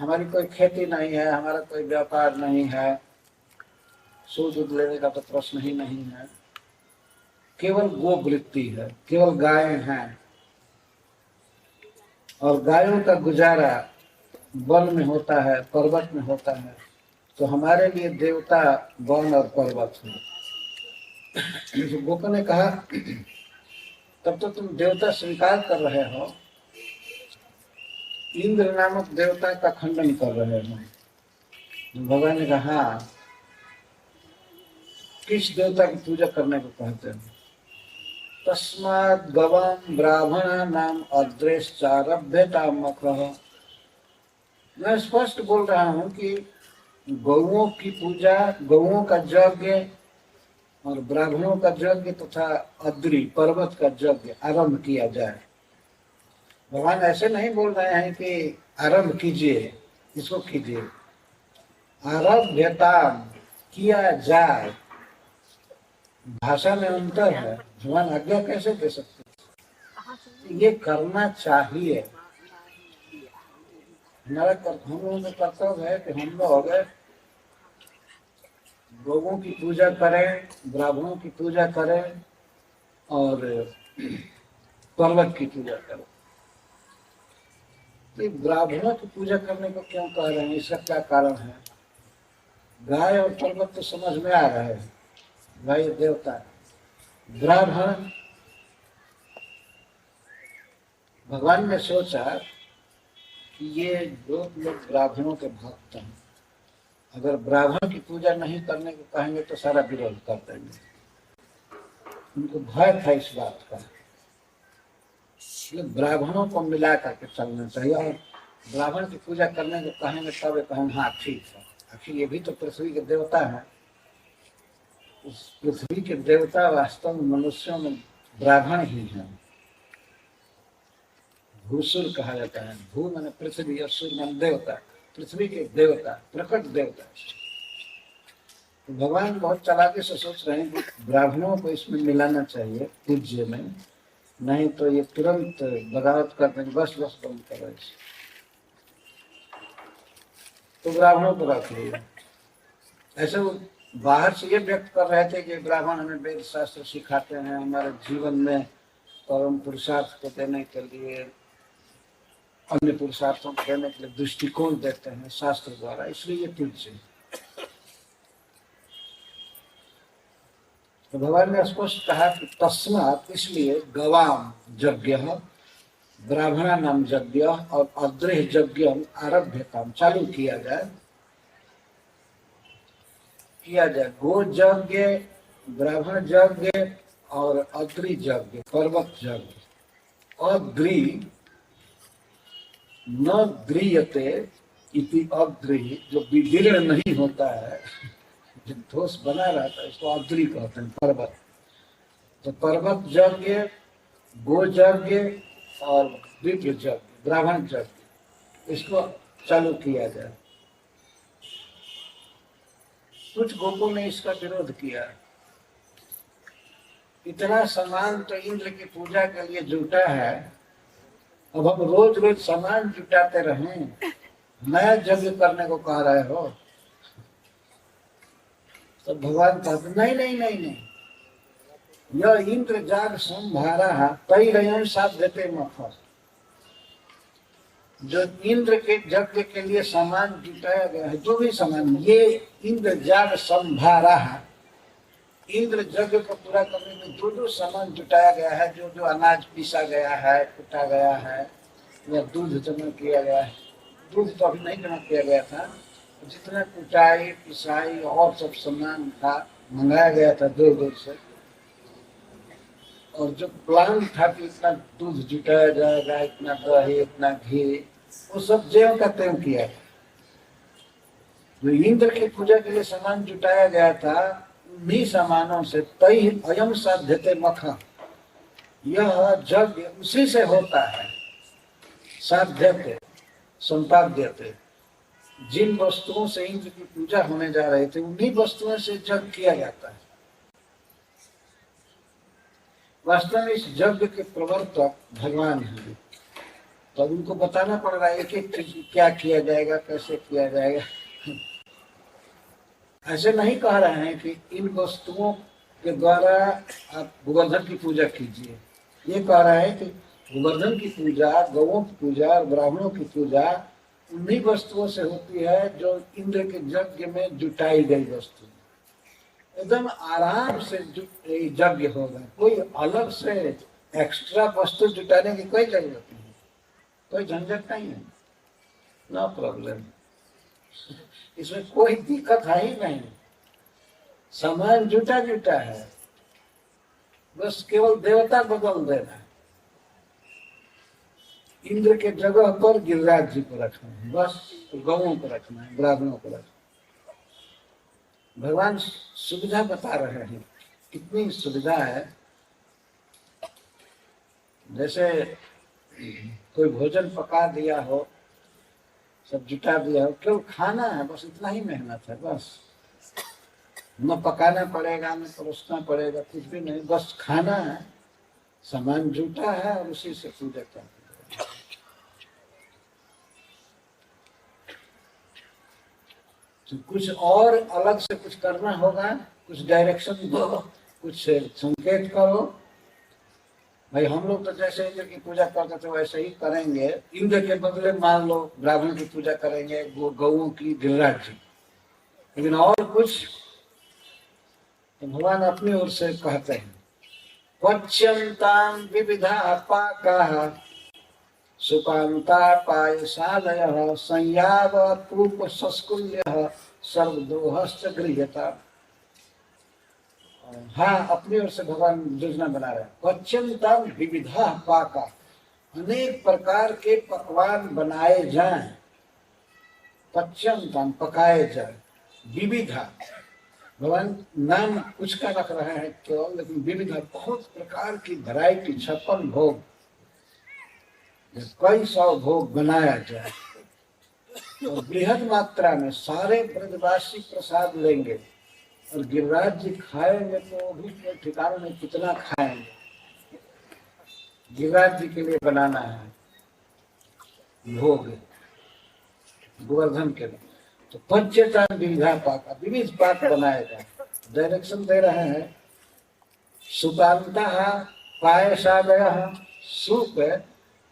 हमारी कोई खेती नहीं है, हमारा कोई व्यापार नहीं है, दूध लेने का तो प्रश्न ही नहीं है, केवल गोवृत्ति है, केवल गाय हैं और गायों का गुजारा वन में होता है, पर्वत में होता है। तो हमारे लिए देवता वन और पर्वत है। तो गोपों ने कहा तब तो तुम देवता स्वीकार कर रहे हो, इंद्र नामक देवता का खंडन कर रहे हो। भगवान ने कहा हाँ, किस देवता की पूजा करने को कहते हैं? तस्मात् गवां ब्राह्मणा नाम अद्रेश्चारभ्यता मखः। मैं स्पष्ट बोल रहा हूँ कि गौओं की पूजा, गौओं का यज्ञ और ब्राह्मणों का यज्ञ तथा अद्रि पर्वत का यज्ञ आरंभ किया जाए। भगवान ऐसे नहीं बोल रहे हैं कि आरंभ कीजिए, इसको कीजिए, आरभ्यता किया जाए। भाषा में अंतर है, भगवान आज्ञा कैसे दे सकते? ये करना चाहिए। हमारा हम लोगों का कर्तव्य है कि हम लोग गौओं की पूजा करें, ब्राह्मणों की पूजा करें और पर्वत की पूजा करें। तो ब्राह्मणों की पूजा करने को क्यों कह रहे हैं, इसका क्या कारण है? गाय और पर्वत तो समझ में आ रहा है, गाय देवता है। ब्राह्मण, भगवान ने सोचा कि ये लोग ब्राह्मणों के भक्त हैं, अगर ब्राह्मण की पूजा नहीं करने को कहेंगे तो सारा विरोध कर देंगे। उनको भय था इस बात का, ब्राह्मणों को मिला करके चलना चाहिए और ब्राह्मण की पूजा करने को कहेंगे तब कहेंगे हाँ ठीक है, आखिर ये भी तो पृथ्वी के देवता है। उस पृथ्वी के देवता वास्तव में मनुष्यों में ब्राह्मण ही हैं। भूसुर कहा जाता है, भू माने पृथ्वी, असुर माने देवता, पृथ्वी के देवता, प्रकट देवता। तो भगवान बहुत चालाकी से सोच रहे हैं कि ब्राह्मणों को इसमें मिलाना चाहिए पूज्य में, नहीं तो ये तुरंत बगावत कर देंगे, बस बंद करो। तो ब्राह्मणों को रख लिया। ऐसे वो बाहर से ये व्यक्त कर रहे थे कि ब्राह्मण हमें वेद शास्त्र सिखाते हैं, हमारे जीवन में परम पुरुषार्थ को देने के लिए, अन्य पुरुषार्थों को देने के लिए दृष्टिकोण देते हैं शास्त्र द्वारा, इसलिए ये पूज्य। तो भगवान ने स्पष्ट कहा कि तस्मात्, इसलिए गवाम यज्ञ, ब्राह्मणा नाम यज्ञ और अद्रेह यज्ञ आरभ्य काम चालू किया जाए। गो यज्ञ, ब्राह्मण यज्ञ और अद्रि यज्ञ, पर्वत यज्ञ। अद्रि न द्रियते इति अद्रि, जो विदीर्ण नहीं होता है, जो ठोस बना रहता है, इसको अद्रि कहते हैं, पर्वत। तो पर्वत यज्ञ, गो यज्ञ और विप्र यज्ञ, ब्राह्मण यज्ञ, इसको चालू किया जाए। कुछ गोपों ने इसका विरोध किया, इतना सामान तो इंद्र की पूजा के लिए जुटा है, अब हम रोज रोज सामान जुटाते रहें नया यज्ञ करने को कह रहे हो? तो भगवान कहते नहीं नहीं नहीं नहीं, यह इंद्र जाग संभारा तैरयं साध्यते मखर। जो इंद्र के यज्ञ के लिए सामान जुटाया गया है, जो भी सामान, ये इंद्र जाग संभारा है। इंद्र यज्ञ को पूरा करने में जो जो सामान जुटाया गया है, जो जो अनाज पीसा गया है, कुटा गया है, या दूध जमा किया गया है, दूध तो अभी नहीं जमा किया गया था, जितना कुटाई पिसाई और सब सामान था मंगाया गया था दूर दूर से, और जो प्लान था कि इतना दूध जुटाया जाएगा, इतना दही, इतना घी, वो सब ज्यों का त्यों किया। जो इंद्र की पूजा के लिए सामान जुटाया गया था, उन्हीं सामानों से तै अयम साध्यते मखा, यह यज्ञ उसी से होता है। साध्यते संपाद्यते, जिन वस्तुओं से इंद्र की पूजा होने जा रहे थे, उन्हीं वस्तुओं से यज्ञ किया जाता है। वास्तव में इस यज्ञ के प्रवर्तक भगवान हैं, तो उनको बताना पड़ रहा है कि क्या किया जाएगा, कैसे किया जाएगा। ऐसे नहीं कह रहे हैं कि इन वस्तुओं के द्वारा आप गोवर्धन की पूजा कीजिए। ये कह रहा है कि गोवर्धन की पूजा, गौओं की पूजा और ब्राह्मणों की पूजा उन्हीं वस्तुओं से होती है जो इंद्र के यज्ञ में जुटाई गई वस्तु। एकदम आराम से यज्ञ होगा, कोई अलग से एक्स्ट्रा वस्तु जुटाने की कोई जरूरत नहीं, कोई झंझट नहीं है, नो प्रॉब्लम। इसमें कोई दिक्कत है ही नहीं, सामान जुटा जुटा है, बस केवल देवता बदल देना है। इंद्र के जगह पर गिरिराज जी को रखना है, बस गौओं को रखना है, ब्राह्मणों को रखना है। भगवान सुविधा बता रहे हैं, कितनी सुविधा है। जैसे कोई भोजन पका दिया हो, सब जुटा दिया हो, केवल खाना है, बस इतना ही मेहनत है। बस न पकाना पड़ेगा, न परोसना पड़ेगा, कुछ भी नहीं, बस खाना है, सामान जुटा है और उसी से पूजा करना है। तो कुछ और अलग से कुछ करना होगा, कुछ डायरेक्शन दो, कुछ संकेत करो। भाई हम लोग तो जैसे इंद्र की पूजा करते थे वैसे ही करेंगे, इंद्र के बदले मान लो ब्राह्मण की पूजा करेंगे, गौओं की गिरिराज जी। लेकिन और कुछ तो भगवान अपनी ओर से कहते हैं, पच्यन्तां विविधा पाकाः सुकान्ता पायसादयः संयावपूप संस्कुल्यः सर्वदोहश्च गृह्यता। हाँ, अपनी ओर से भगवान योजना बना रहे हैं। पच्यन्तां विविधा पाका, अनेक प्रकार के पकवान बनाए जाएं। पच्यन्तां, पकाए जाए। विविधा, भगवान नाम कुछ का रख रहे हैं केवल, लेकिन विविधा बहुत प्रकार की वैरायटी, 56 भोग, कई 100 भोग बनाया जाए। और बृहद मात्रा में सारे ब्रजवासी प्रसाद लेंगे, और गिरिराज जी खाएंगे तो भी कोई ठिकाना नहीं कितना खाएंगे। गिरिराज जी के लिए बनाना है भोग गोवर्धन के लिए, तो पंचता विविधा पाक, विविध पाक बनाएगा। डायरेक्शन दे रहे हैं, सुकांता पायसादयः, सूप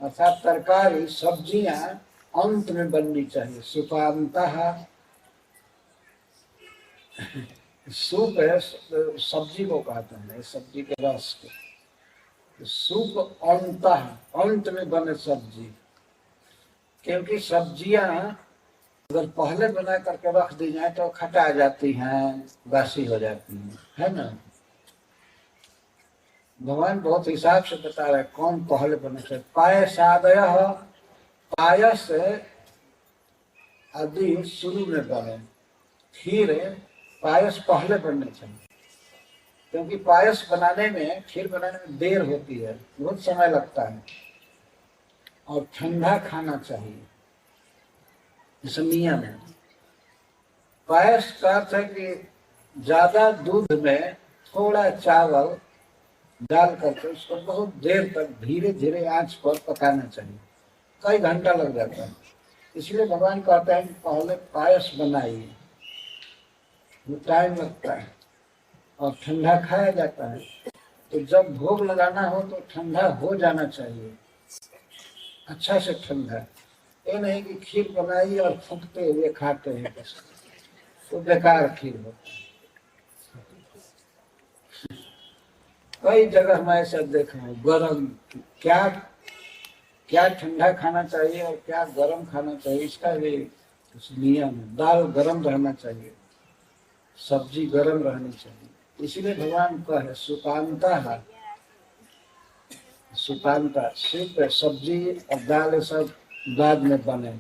अर्थात तरकारी, सब्जियां अंत में बननी चाहिए। सुकांता, सूप है, सब्जी को कहते हैं, सब्जी के रस को। सूप अंत, अंत में बने सब्जी, क्योंकि सब्जियां अगर पहले बना करके रख दी जाए तो खटा जाती हैं, बासी हो जाती हैं, है ना। भगवान बहुत हिसाब से बता रहे कौन पहले बनना चाहिए। पायसादयः, पायस आदि शुरू में बने, खीर पायस पहले बनने चाहिए, क्योंकि पायस बनाने में, खीर बनाने में देर होती है, बहुत समय लगता है, और ठंडा खाना चाहिए, इस नियम है। पायस का अर्थ है कि ज्यादा दूध में थोड़ा चावल डाल करके उसको बहुत देर तक धीरे धीरे आंच पर पकाना चाहिए, कई घंटा लग जाता है। इसलिए भगवान कहते हैं कि पहले पायस बनाइए, वो टाइम लगता है और ठंडा खाया जाता है। तो जब भोग लगाना हो तो ठंडा हो जाना चाहिए, अच्छा से ठंडा। ये नहीं कि खीर बनाइए और फूकते हुए खाते हैं बस, तो बेकार खीर होता है। कई जगह मैं ऐसा देखा हूँ, गरम क्या क्या ठंडा खाना चाहिए और क्या गरम खाना चाहिए, इसका भी कुछ नियम है। दाल गरम रहना चाहिए, सब्जी गरम रहनी चाहिए। इसलिए भगवान कहे सुकांता है, सुकांता सिर्फ सब्जी और दाल सब बाद में बने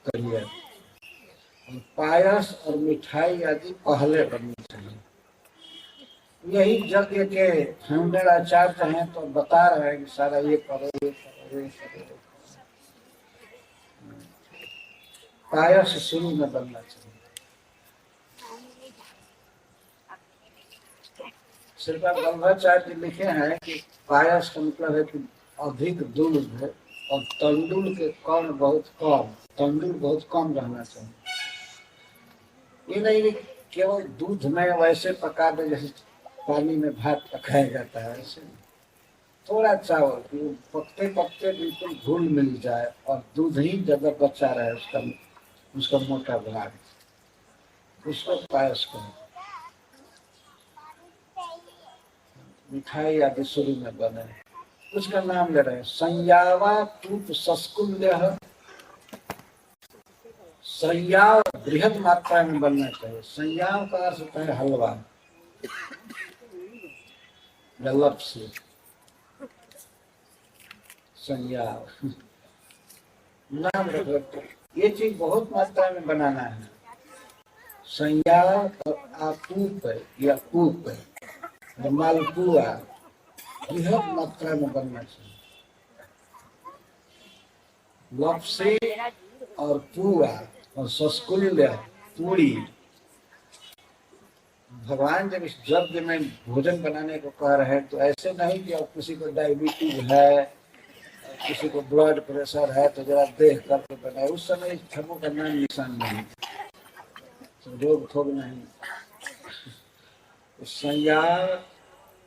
करिए, और पायस और मिठाई आदि पहले बननी चाहिए। यही यज्ञ के फाउंडर आचार्य हैं तो बता रहे हैं कि सारा ये करो ये करो ये करो। पायस शुरू में बनना चाहिए। श्रीपाद वल्लभाचार्य जी लिखे हैं कि पायस का मतलब है कि अधिक दूध है और तंदूर के कण बहुत कम, तंदूर बहुत कम रहना चाहिए। ये नहीं कि केवल दूध में वैसे पका दे जैसे पानी में भात पकाया जाता है, ऐसे थोड़ा चावल कि पकते पकते बिल्कुल घुल मिल जाए और दूध ही ज्यादा बचा रहे उसका मोटा भाग, उसको पायस करो। मिठाई आदि शुरू में बने, उसका नाम ले रहे हैं संयावा तूप सस्कुल्य। संयाव बृहद मात्रा में बनना चाहिए। संयाव का अर्थ होता है हलवा, गलप से संयाव नाम रखो। ये चीज बहुत मात्रा में बनाना है। संयाव और आपूप या पूप मालपुआ बृहद मात्रा में बनना चाहिए। लपसी और पुआ और सस्कुल्य पूरी। भगवान जब इस यज्ञ में भोजन बनाने को कह रहे हैं तो ऐसे नहीं कि अब किसी को डायबिटीज है, किसी को ब्लड प्रेशर है तो जरा देख करके बनाए। उस समय धर्मों का नाम निशान नहीं, रोग थोग नहीं। संयाव,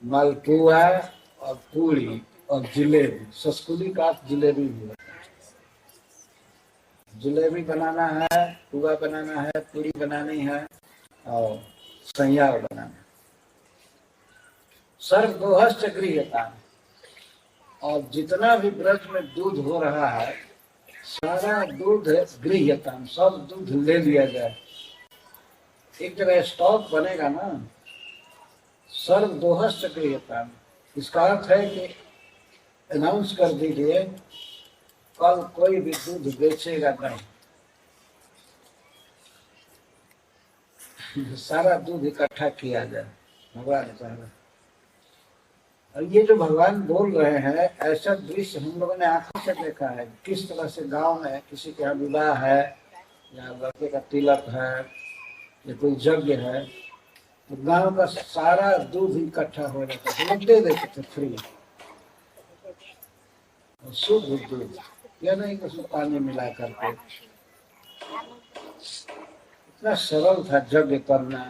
मालपुआ और पूरी और जिलेबी। सस्कुली का जिलेबी भी होता है। जिलेबी बनाना है, पुआ बनाना है, पूरी बनानी है और संयाव बनाना। सर्वदोहश्च गृह्यताम्। और जितना भी ब्रज में दूध हो रहा है सारा दूध गृह्यताम्, सब दूध ले लिया जाए। एक जगह स्टॉक बनेगा ना, सर्वदोहश्च गृह्यताम्। इसका अर्थ है कि अनाउंस कर दीजिए कल कोई भी दूध बेचेगा नहीं, सारा दूध इकट्ठा किया जाए। भगवान कह रहे। और ये जो भगवान बोल रहे हैं ऐसा दृश्य हम लोगों ने आंखों से देखा है। किस तरह से गांव में किसी के यहाँ विवाह है या लड़के का तिलक है या कोई यज्ञ है तो गांव का सारा दूध इकट्ठा हो जाता है, लोग दे देते थे फ्री। और शुद्ध दूध, यह नहीं कि उसमें पानी मिला करके। इतना सरल था यज्ञ करना।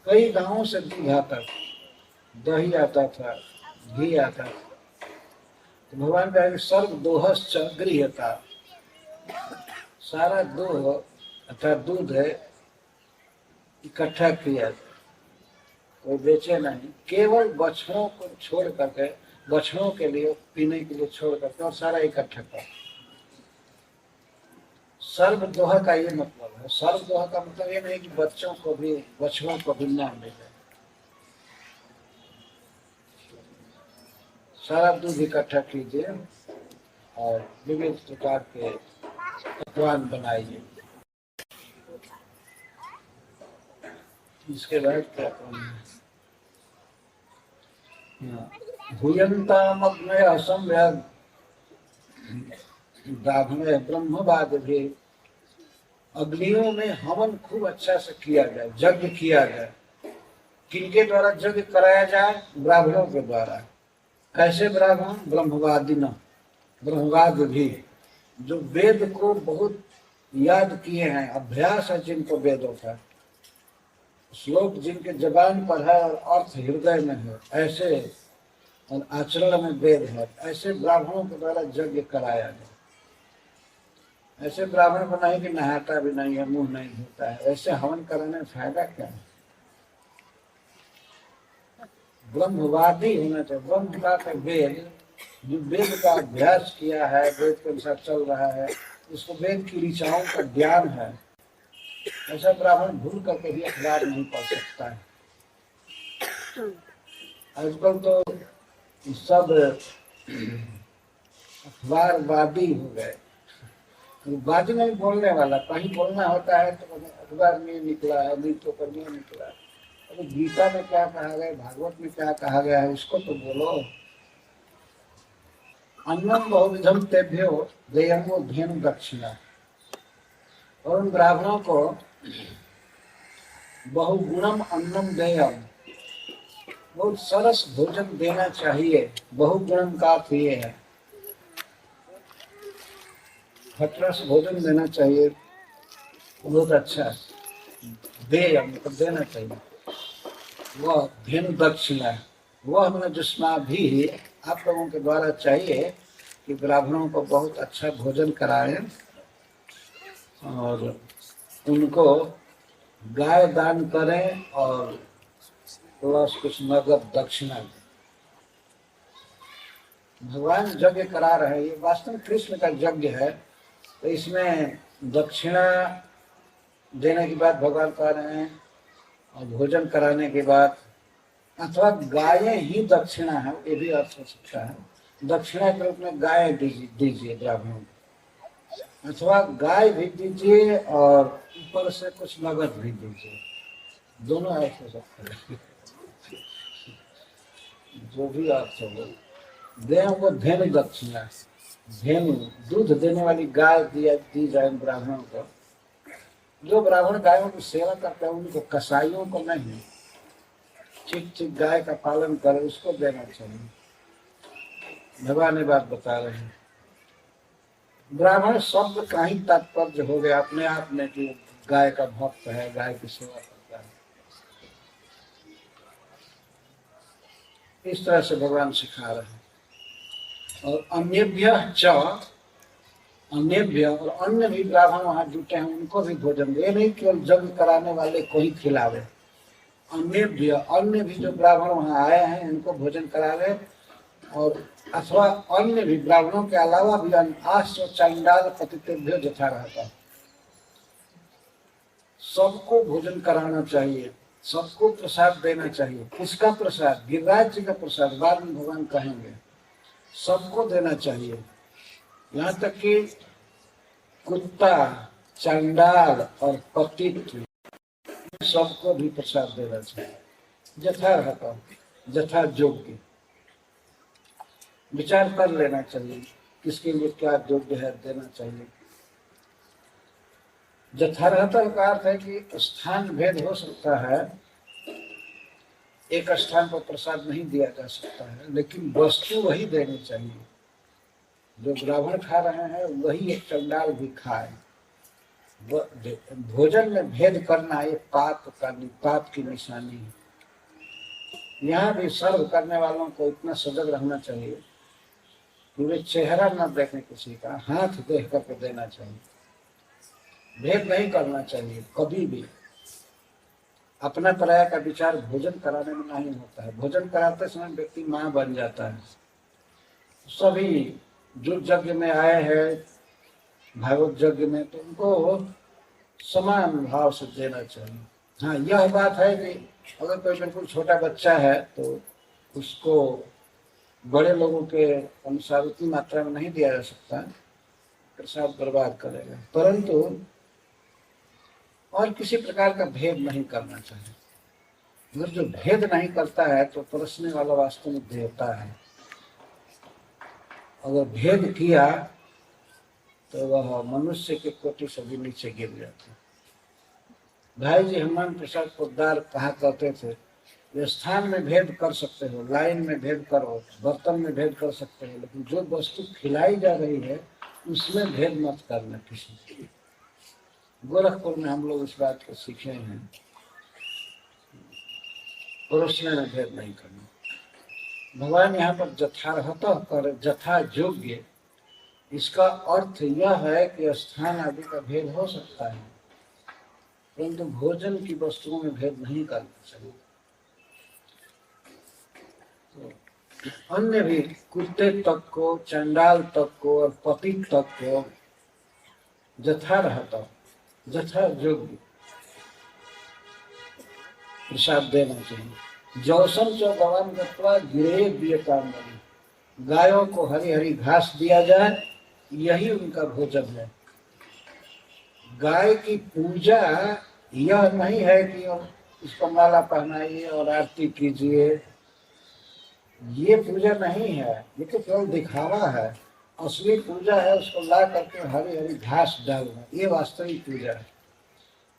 कई गांवों से दूध आता था, दही आता था, घी आता था। तो भगवान का सर्वदोहश्च गृह्यताम्, सारा दोह अर्थात दूध है इकट्ठा किया, कोई बेचे नहीं। केवल बछड़ों को छोड़ करके, बछड़ों के लिए पीने के लिए छोड़ करके और सारा इकट्ठा कर। सर्वदोह का ये मतलब है। सर्वदोह का मतलब ये नहीं कि बच्चों को भी, बछड़ों को भी ना मिले, सारा दूध इकट्ठा कीजिए और विविध प्रकार के पकवान बनाइए। इसके बाद क्या करना है, भूयंतामग्नय असम्यग् दाभ्य ब्रह्मवाद भी। अग्नियों में हवन खूब अच्छा से किया जाए, यज्ञ किया जाए। किनके द्वारा यज्ञ कराया जाए? ब्राह्मणों के द्वारा। कैसे ब्राह्मण? ब्रह्मवादी न, ब्रह्मवाद भी। जो वेद को बहुत याद किए हैं, अभ्यास है जिनको वेदों का, श्लोक जिनके जबान पर है और अर्थ हृदय में है, ऐसे और आचरण में वेद है, ऐसे ब्राह्मणों के द्वारा यज्ञ कराया गया। ऐसे ब्राह्मण को नहीं कि नहाता भी नहीं है, मुंह नहीं धोता है, ऐसे हवन कराने में फायदा क्या है? ब्रह्मवादी होना चाहिए। ब्रह्म का वेद, जो वेद का अभ्यास किया है, वेद के अनुसार चल रहा है, उसको वेद की ऋचाओं का ज्ञान है, ऐसा ब्राह्मण भूल करके भी अखबार नहीं पढ़ सकता है। आजकल तो सब अखबारवादी हो गए। वादी नहीं बोलने वाला, कहीं बोलना होता है तो अखबार में निकला है, न्यूज़पेपर में निकला है। अरे गीता में क्या कहा गया, भागवत में क्या कहा गया है, उसको तो बोलो। अन्नम बहुविधम तेभ्यो देयमो धेनु दक्षिणा। और उन ब्राह्मणों को बहुगुणम अन्नम देयम, बहुत सरस भोजन देना चाहिए। बहुगुणम का अर्थ ये है, खटरस भोजन देना चाहिए, बहुत अच्छा देयम मतलब देना चाहिए। वह धेनु दक्षिणा, वह हमें जुस्मा भी आप लोगों के द्वारा चाहिए कि ब्राह्मणों को बहुत अच्छा भोजन कराएं और उनको गाय दान करें और प्लस कुछ नगद दक्षिणा दें। भगवान यज्ञ करा रहे हैं, ये वास्तव में कृष्ण का यज्ञ है, तो इसमें दक्षिणा देने के बाद भगवान कह रहे हैं और भोजन कराने के बाद, अथवा गायें ही दक्षिणा है, ये भी अर्थ हो सकता है। दक्षिणा के रूप में गाय दीजिए ब्राह्मणों को, अथवा गाय भी दीजिए और ऊपर से कुछ नगद भी दीजिए, दोनों अर्थ हो सकते हैं। जो भी अर्थ हो, दें वो धेनु दक्षिणा, धेनु दूध देने वाली गाय दी जाए ब्राह्मणों को। जो ब्राह्मण गायों की सेवा करते हैं उनको, कसाईयों को नहीं, ठीक गाय का पालन करे उसको देना चाहिए। भगवान ये बात बता रहे हैं। ब्राह्मण शब्द का ही तात्पर्य हो गया अपने आप में कि गाय का भक्त है, गाय की सेवा करता है। इस तरह से भगवान सिखा रहे हैं। और अन्यभ्य और अन्य भी ब्राह्मण वहां जुटे हैं, उनको भी भोजन दे, नहीं केवल यज्ञ कराने वाले को ही खिलावे। अन्य भी जो ब्राह्मण वहां आए हैं इनको भोजन करावे, और अथवा अन्य भी ब्राह्मणों के अलावा भी आश्व चांडाल पतितेभ्यो यथा रहता, सबको भोजन कराना चाहिए, सबको प्रसाद देना चाहिए। किसका प्रसाद? गिरिराज जी का प्रसाद, बाद में भगवान कहेंगे। सबको देना चाहिए, यहाँ तक कि कुत्ता, चांडाल और पतित सबको भी प्रसाद देना चाहिए, यथा रहता, यथा योग्य। विचार कर लेना चाहिए किसके लिए क्या योग्य है, देना चाहिए। यथार्हता का अर्थ है कि स्थान भेद हो सकता है, एक स्थान पर प्रसाद नहीं दिया जा सकता है, लेकिन वस्तु वही देनी चाहिए। जो ब्राह्मण खा रहे हैं वही एक चंडाल भी खाए। भोजन में भेद करना ये पाप की निशानी है। यहाँ भी सर्व करने वालों को इतना सजग रहना चाहिए कि वे चेहरा न देखें किसी का, हाथ देख करके देना चाहिए। भेद नहीं करना चाहिए कभी भी। अपना पराया का विचार भोजन कराने में नहीं होता है। भोजन कराते समय व्यक्ति माँ बन जाता है। सभी जो यज्ञ में आए हैं, भागवत यज्ञ में, तो उनको समान भाव से देना चाहिए। हाँ, यह बात है कि अगर कोई बिल्कुल छोटा बच्चा है तो उसको बड़े लोगों के अनुसार उतनी मात्रा में नहीं दिया जा सकता, प्रसाद बर्बाद करेगा। परंतु और किसी प्रकार का भेद नहीं करना चाहिए। अगर जो भेद नहीं करता है तो परसने वाला वास्तव में देवता है। अगर भेद किया तो वह मनुष्य के कोटि से भी नीचे गिर जाता है। भाई जी हनुमान प्रसाद पोद्दार कहा करते थे, स्थान में भेद कर सकते हो, लाइन में भेद करो, बर्तन में भेद कर सकते हो, लेकिन जो वस्तु खिलाई जा रही है उसमें भेद मत करना किसी से। गोरखपुर में हम लोग इस बात को सीखे हैं, पुरुष में भेद नहीं करना। भगवान यहाँ पर जथारहत कर जथा योग्य, इसका अर्थ यह है कि स्थान आदि का भेद हो सकता है, परंतु भोजन की वस्तुओं में भेद नहीं करना चाहिए। तो अन्य भी कुत्ते तक को, चंडाल तक को और पति तक को जथारहत जथा योग्य प्रसाद देना चाहिए। जौसन च गवान गत्वा गिरे दिए काम बनी, गायों को हरी हरी घास दिया जाए, यही उनका भोजन है। गाय की पूजा यह नहीं है कि इसको माला पहनाइए और आरती कीजिए, ये पूजा नहीं है, ये तो केवल दिखावा है। असली पूजा है उसको ला करके हरी हरी घास डालना, ये वास्तविक पूजा है।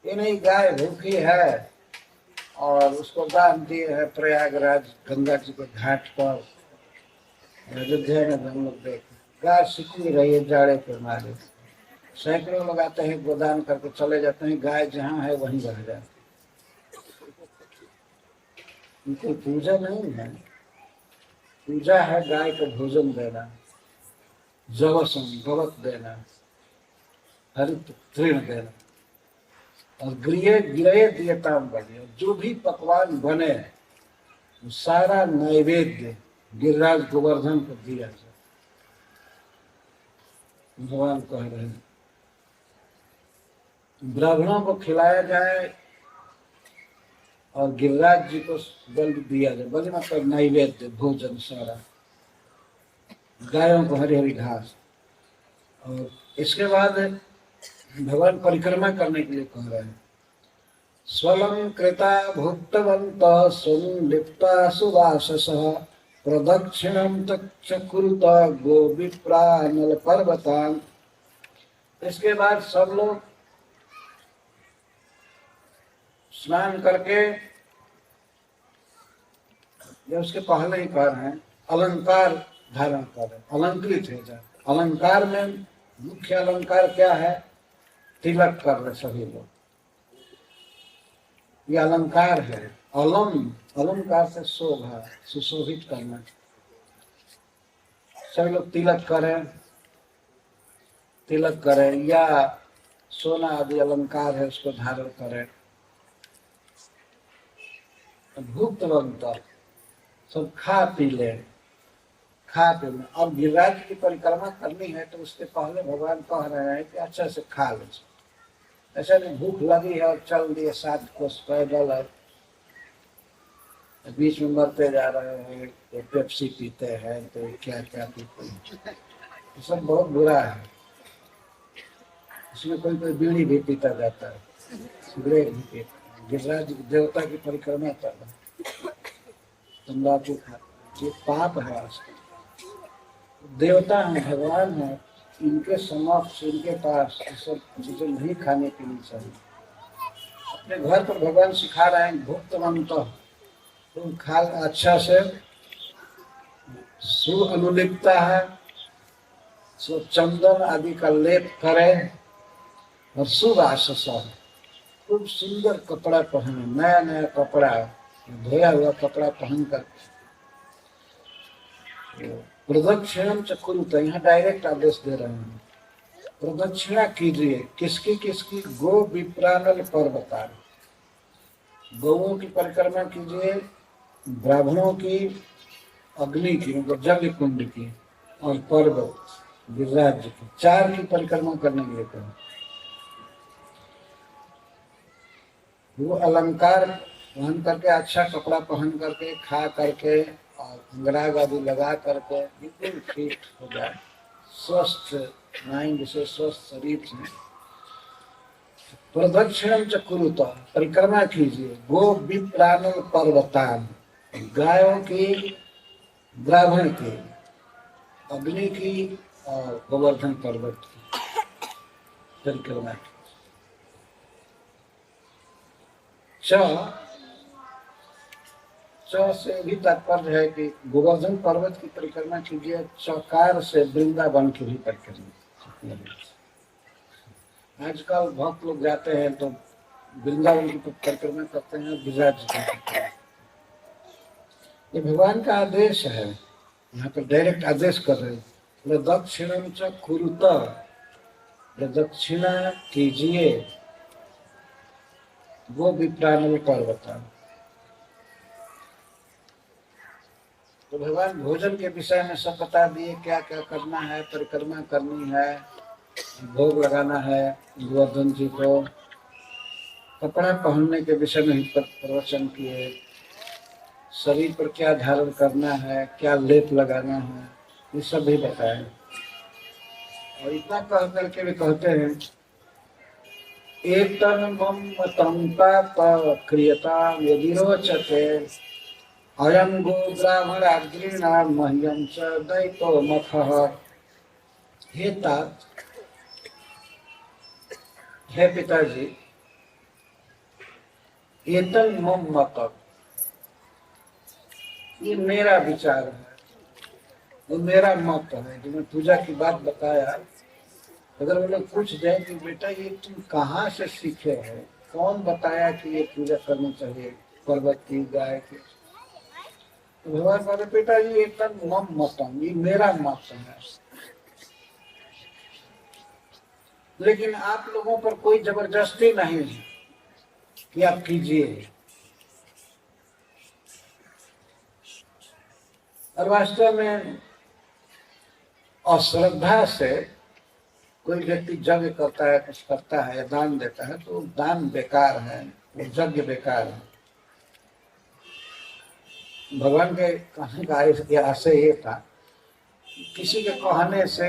ये नहीं गाय भूखी है और उसको बांध दिए है प्रयागराज गंगा जी के घाट पर, अयोध्या में हम लोग देखे गाय सिकुड़ रही है जाड़े के मारे, सैकड़ों लोग आते हैं गोदान करके चले जाते हैं, गाय जहाँ है वहीं रह जाती। इनकी पूजा नहीं है, पूजा है गाय को भोजन देना, जवसम गवत देना, हरित तृण देना, और गृह गिरय दियता बने। जो भी पकवान बने वो सारा नैवेद्य गिरिराज गोवर्धन को दिया जाए। भगवान कह रहे हैं ब्राह्मणों को खिलाया जाए और गिरिराज जी को बलि दिया जाए। बलि मतलब नैवेद्य भोजन सारा, गायों को हरी हरी घास। और इसके बाद भगवान परिक्रमा करने के लिए कह रहे हैं स्वलं कृता भुक्तवंत स्वं लिप्ता सुवासस प्रदक्षिणम चक्रुत गो विप्रानल पर्वतान। इसके बाद सब लोग स्नान करके, या उसके पहले ही कह रहे हैं अलंकार धारण करें, अलंकृत हो जाए। अलंकार में मुख्य अलंकार क्या है? तिलक कर रहे सभी लोग, ये अलंकार है। अलंकार से शोभा, सुशोभित करना। सभी लोग तिलक करें या सोना आदि अलंकार है उसको धारण करें। भुक्तवंत सब खा पी ले। अब गिरिराज की परिक्रमा करनी है तो उसके पहले भगवान कह रहे हैं कि अच्छा से खा लो। ऐसा नहीं भूख लगी है और चल दिए 7 कोस पैदल है, बीच में मरते जा रहे हैं, तो पेप्सी पीते हैं, तो क्या क्या पीते हैं, ये सब बहुत बुरा है। इसमें कोई बीड़ी भी पीता जाता है, सिगरेट भी पीता है। गिरिराज देवता की परिक्रमा करना, तंबाकू खाना, ये पाप है। देवता है, भगवान है, इनके समक्ष, इनके पास ये सब चीजें नहीं खाने पीनी चाहिए। अपने घर पर भगवान सिखा रहे हैं भुक्तवंत, तुम खा अच्छा से। सु अनुलिप्ता है, सो चंदन आदि का लेप करें और सुवासस, खूब सुंदर कपड़ा पहने, नया नया कपड़ा, धोया हुआ कपड़ा पहन कर। प्रदक्षिणम चक्रुत, यहाँ डायरेक्ट आदेश दे रहे हैं प्रदक्षिणा कीजिए। किसकी किसकी? गो विप्रानल पर्वतान, गौओं की परिक्रमा कीजिए, ब्राह्मणों की, अग्नि की मतलब यज्ञ कुंड की, और पर्वत गिरिराज की, 4 की परिक्रमा करने के लिए कहा। वो अलंकार पहन करके, अच्छा कपड़ा पहन करके, खा करके और अंगराग आदि लगा करके बिल्कुल फिट हो जाए, स्वस्थ माइंड से, स्वस्थ शरीर से। प्रदक्षिणम चक्रुत, परिक्रमा कीजिए। गो विप्रानल पर्वतान, गायों की, ब्राह्मण की, अग्नि की और गोवर्धन पर्वत की परिक्रमा की। च से भी तात्पर्य है कि गोवर्धन पर्वत की परिक्रमा कीजिए। चकार से वृंदावन की भी परिक्रमा, जाती है। आजकल भक्त लोग जाते हैं तो वृंदावन की परिक्रमा करते हैं, गिरिराज जी की करते हैं। ये भगवान का आदेश है, यहाँ पर डायरेक्ट आदेश कर रहे हैं, दक्षिणम च कुरुत, दक्षिणा कीजिए वो विप्रानल पर्वता। तो भगवान भोजन के विषय में सब बता दिए, क्या क्या करना है, परिक्रमा करनी है, भोग लगाना है गोवर्धन जी को, कपड़ा पहनने के विषय में ही प्रवचन किए, शरीर पर क्या धारण करना है, क्या लेप लगाना है, ये सब भी बताए। और इतना कह करके भी कहते हैं एतन मम मतम पाप क्रियता यदि रोचते अयं गो ब्राह्मणाग्रीणा मह्यं च दैतो मखः। हे तात, हे पिताजी, एतन मम मतम, ये मेरा विचार है, वो मेरा मत है। जो मैं पूजा की बात बताया, अगर वो लोग पूछ जाए कि बेटा ये तुम कहाँ से सीखे हो, कौन बताया कि ये पूजा करनी चाहिए पर्वत की, गाय की, तो भगवान बोले बेटा ये एकदम मम मतम, ये मेरा मत है, लेकिन आप लोगों पर कोई जबरदस्ती नहीं है कि आप कीजिए। और वास्तव में अश्रद्धा से कोई व्यक्ति यज्ञ करता है, कुछ करता है या दान देता है, तो दान बेकार है, वो यज्ञ बेकार है। भगवान के कहने का आशय ये था, किसी के कहने से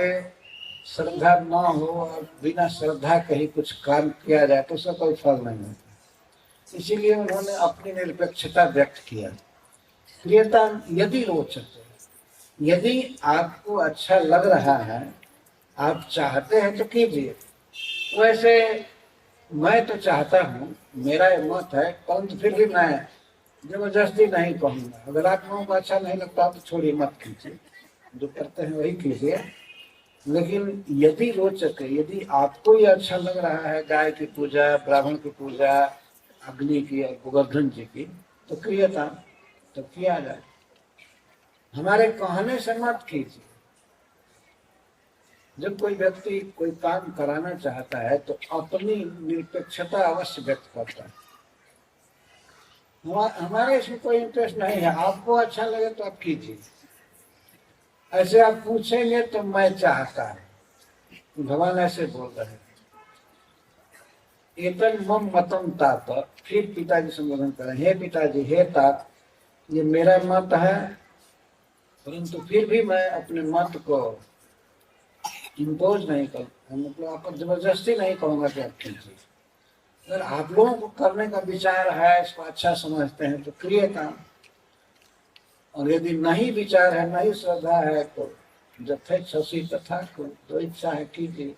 श्रद्धा न हो और बिना श्रद्धा के ही कुछ काम किया जाए तो उसका कोई फल नहीं होता। इसीलिए उन्होंने अपनी निरपेक्षता व्यक्त किया। प्रियता यदि रोचते, यदि आपको अच्छा लग रहा है, आप चाहते हैं तो कीजिए। वैसे मैं तो चाहता हूँ, मेरा ये मत है, परंतु फिर भी मैं जबरदस्ती नहीं कहूँगा। अगर आप लोगों को अच्छा नहीं लगता तो छोड़िए, मत कीजिए, जो करते हैं वही कीजिए। लेकिन यदि रोचक है, यदि आपको ये अच्छा लग रहा है, गाय की पूजा, ब्राह्मण की पूजा, अग्नि की और गोवर्धन जी की, तो क्रियता तो किया जाए, हमारे कहने से मत कीजिए। जब कोई व्यक्ति कोई काम कराना चाहता है तो अपनी निरपेक्षता अवश्य व्यक्त करता है। हमारे इसमें कोई इंटरेस्ट नहीं है, आपको अच्छा लगे तो आप कीजिए। ऐसे आप पूछेंगे तो मैं चाहता हूं, भगवान ऐसे बोल रहे हैं। एतन मम मतम तात, फिर पिताजी संबोधन करें, हे पिताजी, हे तात, ये मेरा मत है, परंतु फिर भी मैं अपने मत को इम्पोज नहीं करूँगा, मतलब आप जबरदस्ती नहीं कहूँगा कि आप कीजिए। अगर आप लोगों को करने का विचार है, इसको अच्छा समझते हैं तो क्रियता, और यदि नहीं विचार है, नहीं श्रद्धा है, तो यथेच्छसि तथा कुरु, तो इच्छा है कीजिए।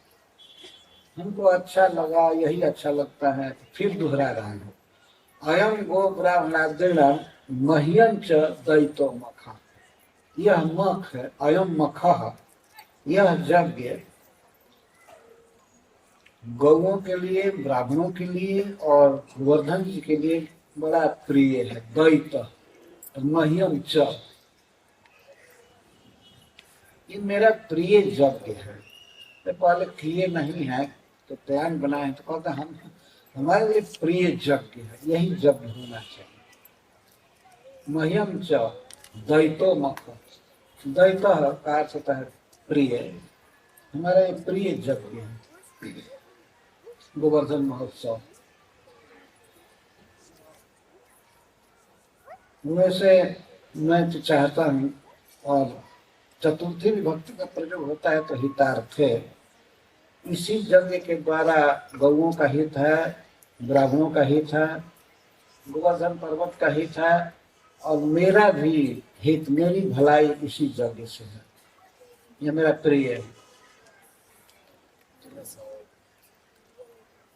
हमको अच्छा लगा, यही अच्छा लगता है, तो फिर दोहरा रहा है, अयम गो ब्राह्मणाग्रीण मह्यं च दैतो मखः। यह मख है, अयम मखः, यह यज्ञ गौओं के लिए, ब्राह्मणों के लिए और गोवर्धन जी के लिए बड़ा प्रिय है। दैत मह्यम च, ये मेरा प्रिय यज्ञ है। तो पहले किए नहीं है तो प्लान बनाए, तो कहते हम हमारे लिए प्रिय यज्ञ है, यही यज्ञ होना चाहिए। मह्यम च दैतो मख, दैत का अर्थ होता है प्रिय, हमारा ये प्रिय यज्ञ है गोवर्धन महोत्सव। वैसे मैं तो चाहता हूँ, और चतुर्थी विभक्ति का प्रयोग होता है तो हितार्थ है। इसी यज्ञ के द्वारा गौओं का हित है, ब्राह्मणों का हित है, गोवर्धन पर्वत का हित है, और मेरा भी हित, मेरी भलाई इसी यज्ञ से है। यह मेरा प्रिय है।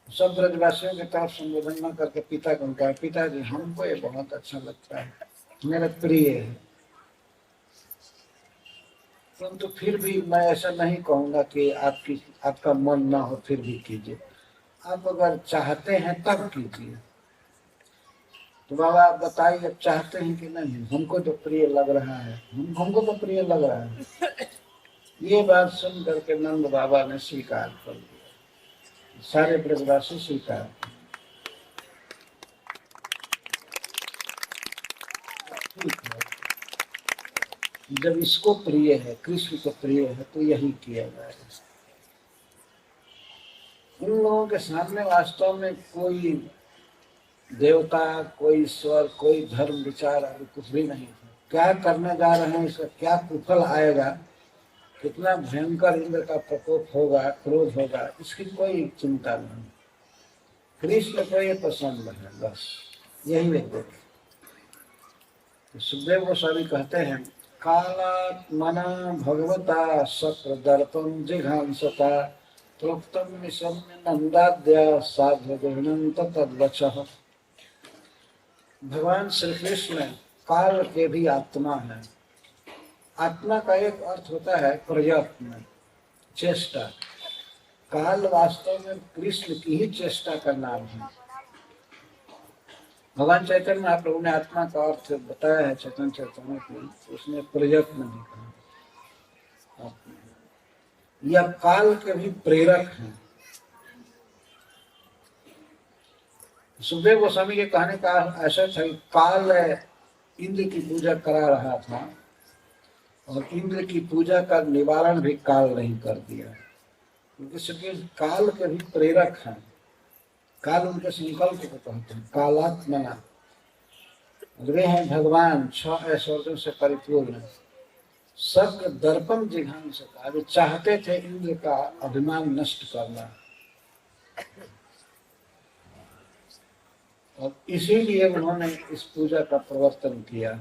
सब ब्रजवासियों के तरफ संबोधन न करके पिता को कहा, पिताजी हमको ये बहुत अच्छा लगता है, मेरा प्रिय है। परंतु फिर भी मैं ऐसा नहीं कहूँगा कि आपका मन ना हो फिर भी कीजिए। आप अगर चाहते हैं तब कीजिए। तो बाबा आप बताइए, अब चाहते हैं कि नहीं? हमको तो प्रिय लग रहा है, हमको तो प्रिय लग रहा है। ये बात सुन करके नंद बाबा ने स्वीकार कर लिया, सारे ब्रजवासी स्वीकार कर। ठीक है, जब इसको प्रिय है, कृष्ण को प्रिय है, तो यही किया जाएगा। उन लोगों के सामने वास्तव में कोई देवता, कोई ईश्वर, कोई धर्म विचार आदि कुछ भी नहीं था। क्या करने जा रहे हैं, इसका क्या कुफल आएगा, कितना भयंकर इंद्र का प्रकोप होगा, क्रोध होगा, इसकी कोई चिंता नहीं। कृष्ण को ये पसंद है, बस यही वे देख। तो सुखदेव गोस्वामी कहते हैं, कालात्मना भगवता शक्र दर्पम जिघांसता प्रोक्तम निशम्य नंदाद्या साधुगुणंत तद्वचः। भगवान श्री कृष्ण काल के भी आत्मा है। आत्मा का एक अर्थ होता है प्रयत्न, चेष्टा। काल वास्तव में कृष्ण की ही चेष्टा का नाम है। भगवान चैतन्य महाप्रभु ने आत्मा का अर्थ बताया है चैतन्य चैतन्य में, उसने प्रयत्न भी कहा। यह काल के भी प्रेरक हैं। सुखदेव गोस्वामी के कहने का ऐसा था कि काल इंद्र की पूजा करा रहा था और इंद्र की पूजा का निवारण भी काल नहीं कर दिया, क्योंकि काल के भी प्रेरक हैं। काल उनके संकल्प को कहते हैं, कालात्मना। वे हैं भगवान, 6 ऐश्वर्यों से परिपूर्ण। शक्र दर्पम जिघांसता, वे चाहते थे इंद्र का अभिमान नष्ट करना, और इसीलिए उन्होंने इस पूजा का प्रवर्तन किया।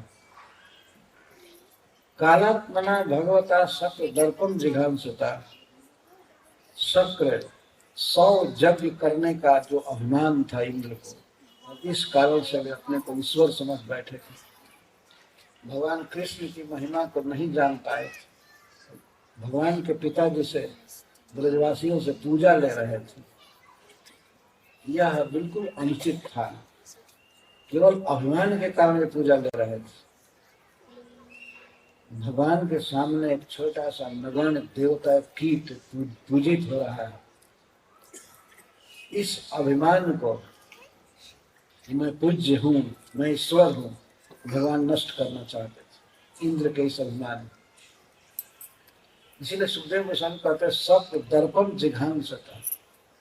कालात्मना भगवता शक्र दर्पम जिघांसता। शक्र 100 यज्ञ करने का जो अभिमान था इंद्र को, और इस कारण से वे अपने को ईश्वर समझ बैठे थे। भगवान कृष्ण की महिमा को नहीं जान पाए। भगवान के पिताजी से ब्रजवासियों से पूजा ले रहे थे, यह बिल्कुल अनुचित था। केवल अभिमान के कारण वे पूजा ले रहे थे। भगवान के सामने एक छोटा सा नगण्य देवता कीट पूजित हो रहा है। इस अभिमान को, मैं पूज्य हूँ, मैं ईश्वर हूँ, भगवान नष्ट करना चाहते थे, इंद्र के इस अभिमान। इसीलिए सुखदेव गोस्वामी कहते हैं, सब दर्पम जिघांसता।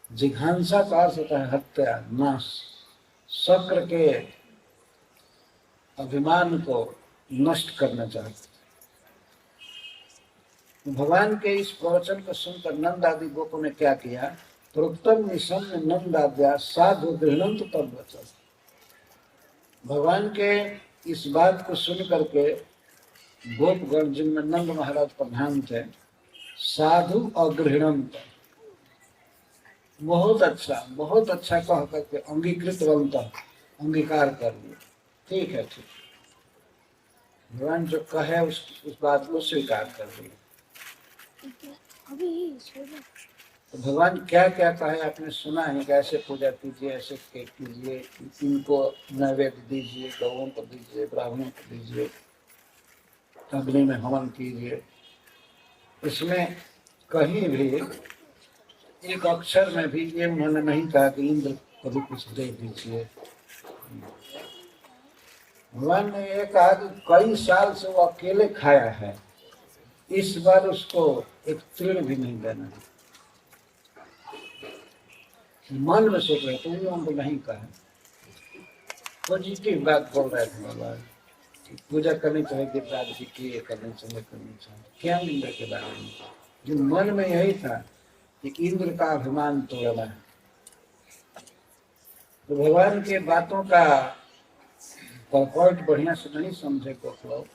जिघांसा का अर्थ होता है हत्या, नाश। शक्र के अभिमान को नष्ट करना चाहते। भगवान के इस प्रवचन को सुनकर नंद आदि गोपों ने क्या किया? प्रोक्तम निशम्य नंदाद्या साधु गृहणंत तद्वचः। भगवान के इस बात को सुन करके गोपगण, जिनमें नंद महाराज प्रधान थे, साधु अगृहणंत, बहुत अच्छा कह करके अंगीकृतवंत, अंगीकार कर लिया। ठीक है, ठीक, भगवान जो कहे उस बात को स्वीकार कर लिया। तो भगवान क्या क्या कहे आपने सुना है, कैसे पूजा कीजिए, ऐसे कीजिए, इनको नैवेद्य दीजिए, गौओं को दीजिए, ब्राह्मणों को दीजिए, अग्नि में हवन कीजिए। इसमें कहीं भी एक अक्षर में भी ये उन्होंने नहीं कहा कि इंद्र को भी कुछ दे दीजिए। भगवान ने ये कहा कि कई साल से वो अकेले खाया है, इस बार उसको एक तृण भी नहीं देना। मन में सोच रहे थे, उन्होंने नहीं कहा, पॉजिटिव बात बोल रहे थे भगवान। पूजा करनी चाहिए, गिरिराज जी की करनी चाहिए, क्या इंद्र के बारे में? जो मन में यही था कि इंद्र का अभिमान तोड़ना है। तो भगवान के बातों का परपॉइंट बढ़िया से नहीं समझे को लोग,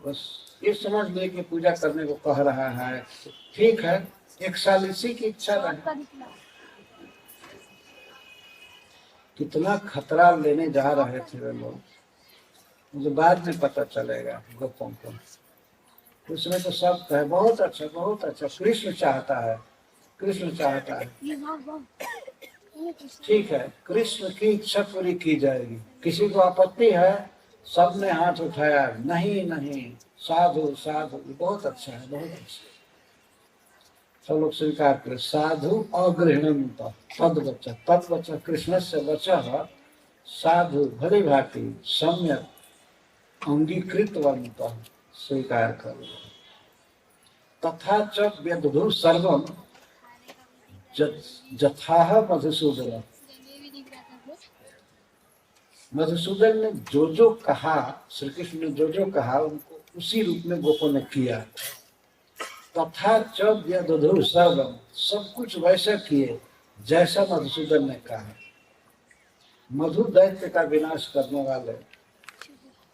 बस ये समझ ले कि पूजा करने को कह रहा है, तो ठीक है, एक साल इसी की इच्छा रहे। कितना खतरा लेने जा रहे थे वे लोग, मुझे बाद में पता चलेगा गोपों को। उसमें तो सब है। बहुत अच्छा, बहुत अच्छा। कृष्ण चाहता है, कृष्ण चाहता है। ठीक है, कृष्ण की इच्छा पूरी की जाएगी। किसी को आपत्ति है? सबने हाथ उठाया, नहीं नहीं, साधु साधु। बहुत अच्छा है, बहुत अच्छा। सब लोग स्वीकार करें। साधु अगृहणंत तद्वच, तद्वच कृष्ण से वचः साधु भली भांति सम्यक अंगीकृतवंत, स्वीकार करो। तथा च व्यदधु सर्वम जथाह मधुसूदन। मधुसूदन ने जो जो कहा, श्री कृष्ण ने जो जो कहा, उनको उसी रूप में गोपों ने किया। तथा च व्यदधु सर्वम, सब कुछ वैसे किए जैसा मधुसूदन ने कहा। मधु दैत्य का विनाश करने वाले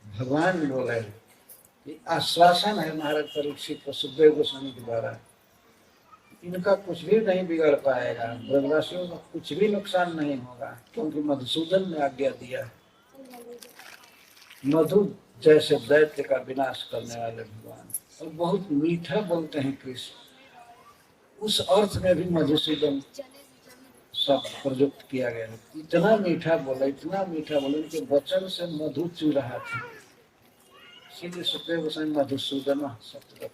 भगवान बोले, ये आश्वासन है महाराज परीक्षित को सुखदेव गोस्वामी के द्वारा। इनका कुछ भी नहीं बिगड़ पाएगा, ब्रजवासियों का कुछ भी नुकसान नहीं होगा, क्योंकि मधुसूदन ने आज्ञा दिया है। मधु जैसे दैत्य का विनाश करने वाले भगवान, और बहुत मीठा बोलते हैं कृष्ण। उस अर्थ में भी मधुसूदन सब प्रयुक्त किया गया है। इतना मीठा बोला, इतना मीठा बोला, उनके वचन से मधु चू रहा था। इसीलिए सुखदेव गोस्वामी मधुसूदन शब्द।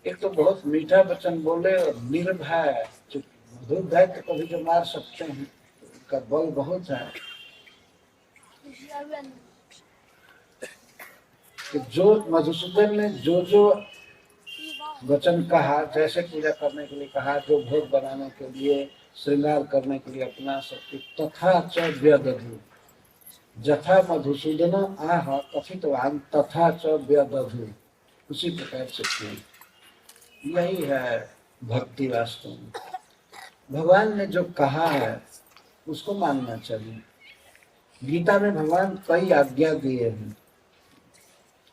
एक तो बहुत मीठा वचन बोले और निर्भय, मधु दैत्य को भी जो मार सकते हैं, उनका बल बहुत है। कि जो मधुसूदन ने जो जो वचन कहा, जैसे पूजा करने के लिए कहा, जो भोग बनाने के लिए, श्रृंगार करने के लिए अपना शक्ति, तथा च व्यदधु, जथा मधुसूदन आह कथितवान तथा च व्यदधु, उसी प्रकार से किया। यही है भक्ति वास्तव में। भगवान ने जो कहा है उसको मानना चाहिए। गीता में भगवान कई आज्ञा दिए हैं।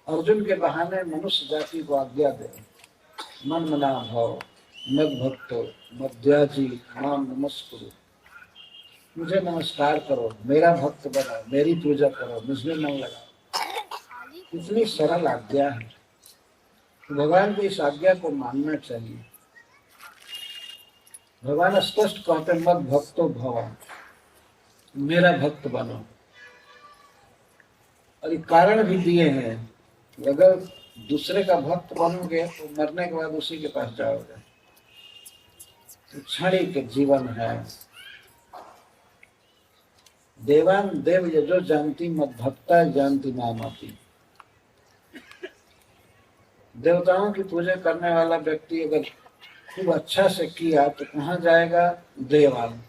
अर्जुन के बहाने मनुष्य जाति को आज्ञा दे, मन मना भव मद भक्तो मध्याजी नाम नमस्कुरु। मुझे नमस्कार करो, मेरा भक्त बनो, मेरी पूजा करो, मुझमें मन लगाओ। इतनी सरल आज्ञा है, भगवान की इस आज्ञा को मानना चाहिए। भगवान स्पष्ट कहते हैं, मद भक्तो भव, मेरा भक्त बनो। और ये कारण भी दिए हैं, अगर दूसरे का भक्त बनोगे तो मरने के बाद उसी के पास जाओगे। तो क्षणिक जीवन है। देवान देव यजो जानती मद भक्ता जानती मामाती। देवताओं की पूजा करने वाला व्यक्ति अगर खूब अच्छा से किया तो कहाँ जाएगा? देवान,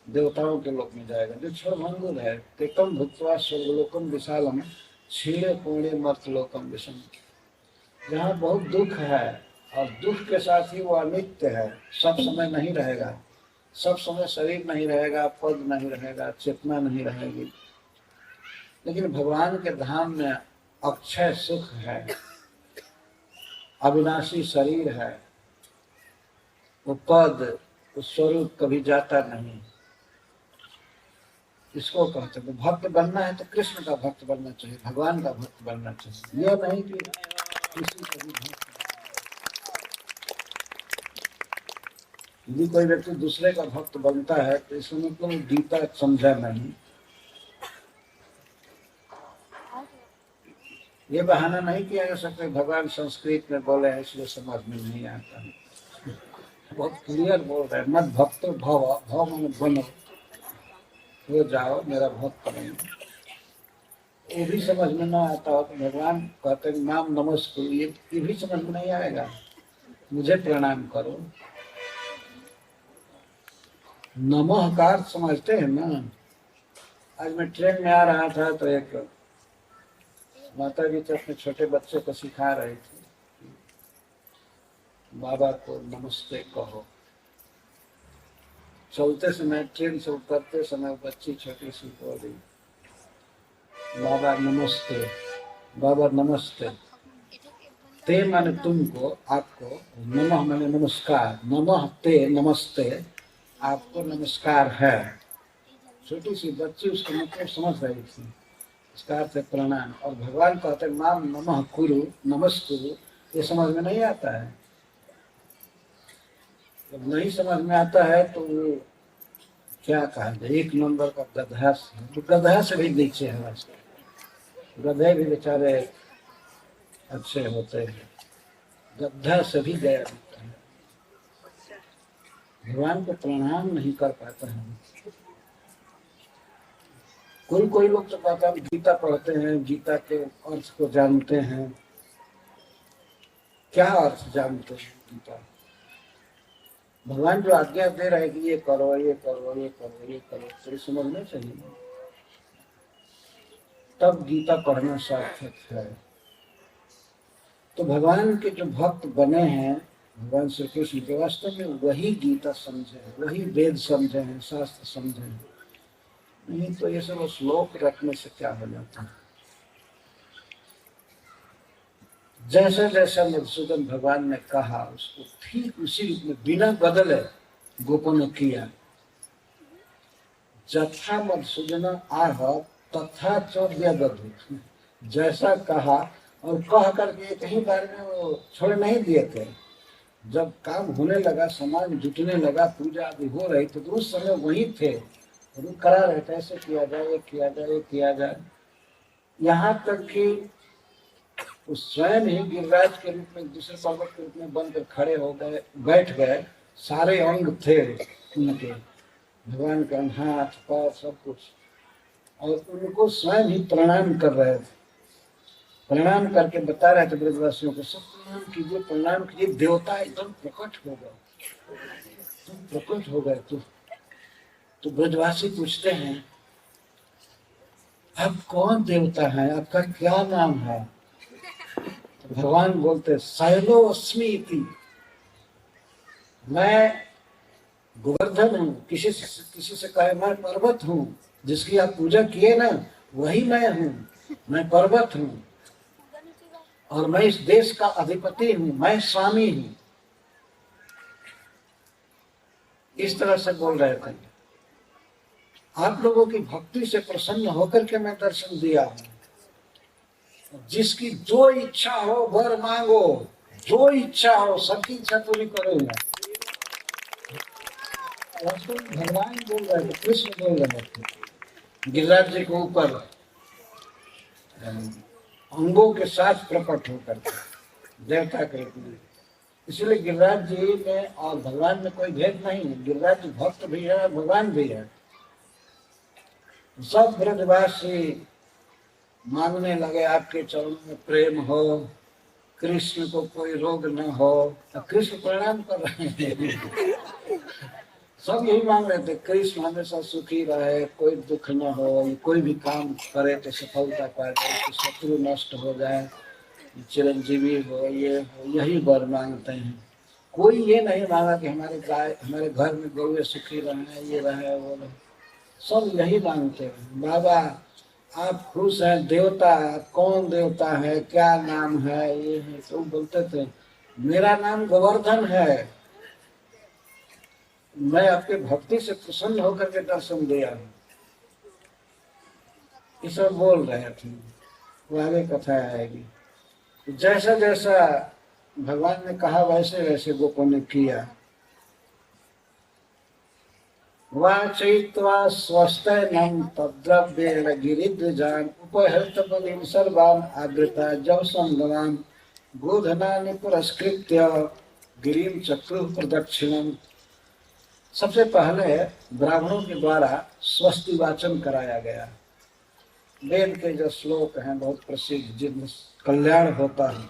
देवताओं के लोक में जाएगा। जो क्षणभंगुर है, तेकम भुक्त्वा स्वर्गलोकम विशालम क्षीणे पुण्य मर्तलोकम विषम। जहाँ बहुत दुख है, और दुख के साथ ही वो अनित्य है, सब समय नहीं रहेगा, सब समय शरीर नहीं रहेगा, पद नहीं रहेगा, चेतना नहीं रहेगी। लेकिन भगवान के धाम में अक्षय सुख है, अविनाशी शरीर है, वो पद, वो स्वरूप कभी जाता नहीं। इसको कहते हैं भक्त बनना है तो कृष्ण का भक्त बनना चाहिए, भगवान का भक्त बनना चाहिए। यह नहीं कि किसी का भी भक्त। यदि कोई व्यक्ति दूसरे का भक्त बनता है तो इसमें मतलब गीता समझा नहीं। ये बहाना नहीं किया जा सकता भगवान संस्कृत में बोले हैं इसलिए समझ में नहीं आता है। बहुत क्लियर बोल रहे हैं, मत भक्त भव, भव में बनो, हो जाओ मेरा भक्त बनो। ये भी समझ में ना आता हो तो भगवान कहते हैं नाम नमस्कुरु, ये भी समझ में नहीं आएगा। मुझे प्रणाम करो, नमः का अर्थ समझते हैं ना। आज मैं ट्रेन में आ रहा था तो एक माता जी तो अपने छोटे बच्चे को सिखा रहे थे, बाबा को नमस्ते कहो। चलते समय, ट्रेन से उतरते समय बच्ची छोटी सी बोल रही, बाबा नमस्ते, बाबा नमस्ते। ते माने तुमको, आपको, नमः माने नमस्कार, नमः ते नमस्ते, आपको नमस्कार है। छोटी सी बच्ची उसका मतलब समझ रही थी। इसका अर्थ है प्रणाम। और भगवान कहते हैं माम नमः कुरु, नमस्कुरु। ये समझ में नहीं आता है। जब नहीं समझ में आता है तो वो क्या कहा जाए, एक नंबर का गधा से, तो गधा से भी नीचे है वास्तव। गधे भी बेचारे अच्छे होते हैं, गधा से भी गया होता है। भगवान को प्रणाम नहीं कर पाता है। कोई लोग तो कहता है गीता पढ़ते हैं, गीता के अर्थ को जानते हैं। क्या अर्थ जानते हैं गीता? भगवान जो आज्ञा दे रहे हैं कि ये करो, ये करो, ये करो, ये करो, तो समझना चाहिए, तब गीता पढ़ना सार्थक है। तो भगवान के जो भक्त बने हैं, भगवान श्री कृष्ण के, वास्तव में वही गीता समझे हैं, वही वेद समझे हैं, शास्त्र समझे हैं। नहीं तो ये सब श्लोक रखने से क्या हो जाता है। जैसा जैसा मधुसूदन भगवान ने कहा उसको ठीक उसी रूप में बिना बदले गोपों ने किया। जथा मधुसूदन आह तथा चौद्यबधु, जैसा कहा और कह करके कहीं बार में वो छोड़ नहीं दिए थे। जब काम होने लगा, समाज जुटने लगा, पूजा आदि हो रही तो उस समय वही थे, वो करा रहे थे, ऐसे किया जाए, ये किया जाए, ये किया जाए। यहाँ तक कि उस स्वयं ही गिरिराज के रूप में, दूसरे पर्वत के रूप में बनकर खड़े हो गए, बैठ गए। सारे अंग थे उनके, भगवान का हाथ पैर सब कुछ, और उनको स्वयं ही प्रणाम कर रहे थे। प्रणाम करके बता रहे थे ब्रजवासियों को, सब प्रणाम कीजिए, प्रणाम कीजिए, देवता एकदम प्रकट हो गए, तुम प्रकट हो गए। तो ब्रजवासी पूछते हैं आप कौन देवता है, आपका क्या नाम है? तो भगवान बोलते शैलो अस्मि इति, मैं गोवर्धन हूँ। किसी से कहे मैं पर्वत हूँ, जिसकी आप पूजा किए ना वही मैं हूँ, मैं पर्वत हूँ और मैं इस देश का अधिपति हूँ, मैं स्वामी हूँ। इस तरह से बोल रहे थे। आप लोगों की भक्ति से प्रसन्न होकर के मैं दर्शन दिया हूँ। जिसकी जो इच्छा हो वर मांगो, जो इच्छा हो, सबकी इच्छा पूरी करूंगा। भगवान बोल रहे थे, कृष्ण बोल रहे थे गिरिराज जी के ऊपर अंगों के साथ प्रकट होकर देवता के रूप में। इसलिए गिरिराज जी में और भगवान में कोई भेद नहीं है। गिरिराज जी भक्त भी है, भगवान भी है। सब ब्रजवासी मांगने लगे आपके चरणों में प्रेम हो, कृष्ण को कोई रोग न हो। तो कृष्ण प्रणाम कर रहे हैं। सब यही मांग रहे थे, कृष्ण हमेशा सुखी रहे, कोई दुख न हो, कोई भी काम करे तो सफलता पाए, शत्रु नष्ट हो जाए, चिरंजीवी हो, ये हो, यही वर मांगते हैं। कोई ये नहीं मांगा कि हमारे गाय, हमारे घर में गौए सुखी रहे, ये रहे, वो रहे। सब यही मांगते हैं, बाबा आप खुश हैं, देवता कौन देवता है, क्या नाम है, ये है। तो बोलते थे मेरा नाम गोवर्धन है, मैं आपके भक्ति से प्रसन्न होकर के दर्शन दिया हूँ। ये सब बोल रहे थे। वो आगे कथा आएगी। जैसा जैसा भगवान ने कहा वैसे वैसे गोपों ने किया। वाचयित्वा स्वस्तेनं तद्द्रव्येण गिरिध्वजान् उपहृत बलिं सर्वान् आगृता जवसं गवान् गोधनानि पुरस्कृत्य गिरिं चक्रुः प्रदक्षिणम्। सबसे पहले ब्राह्मणों के द्वारा स्वस्ति वाचन कराया गया। वेद के जो श्लोक हैं बहुत प्रसिद्ध, जिनमें कल्याण होता है,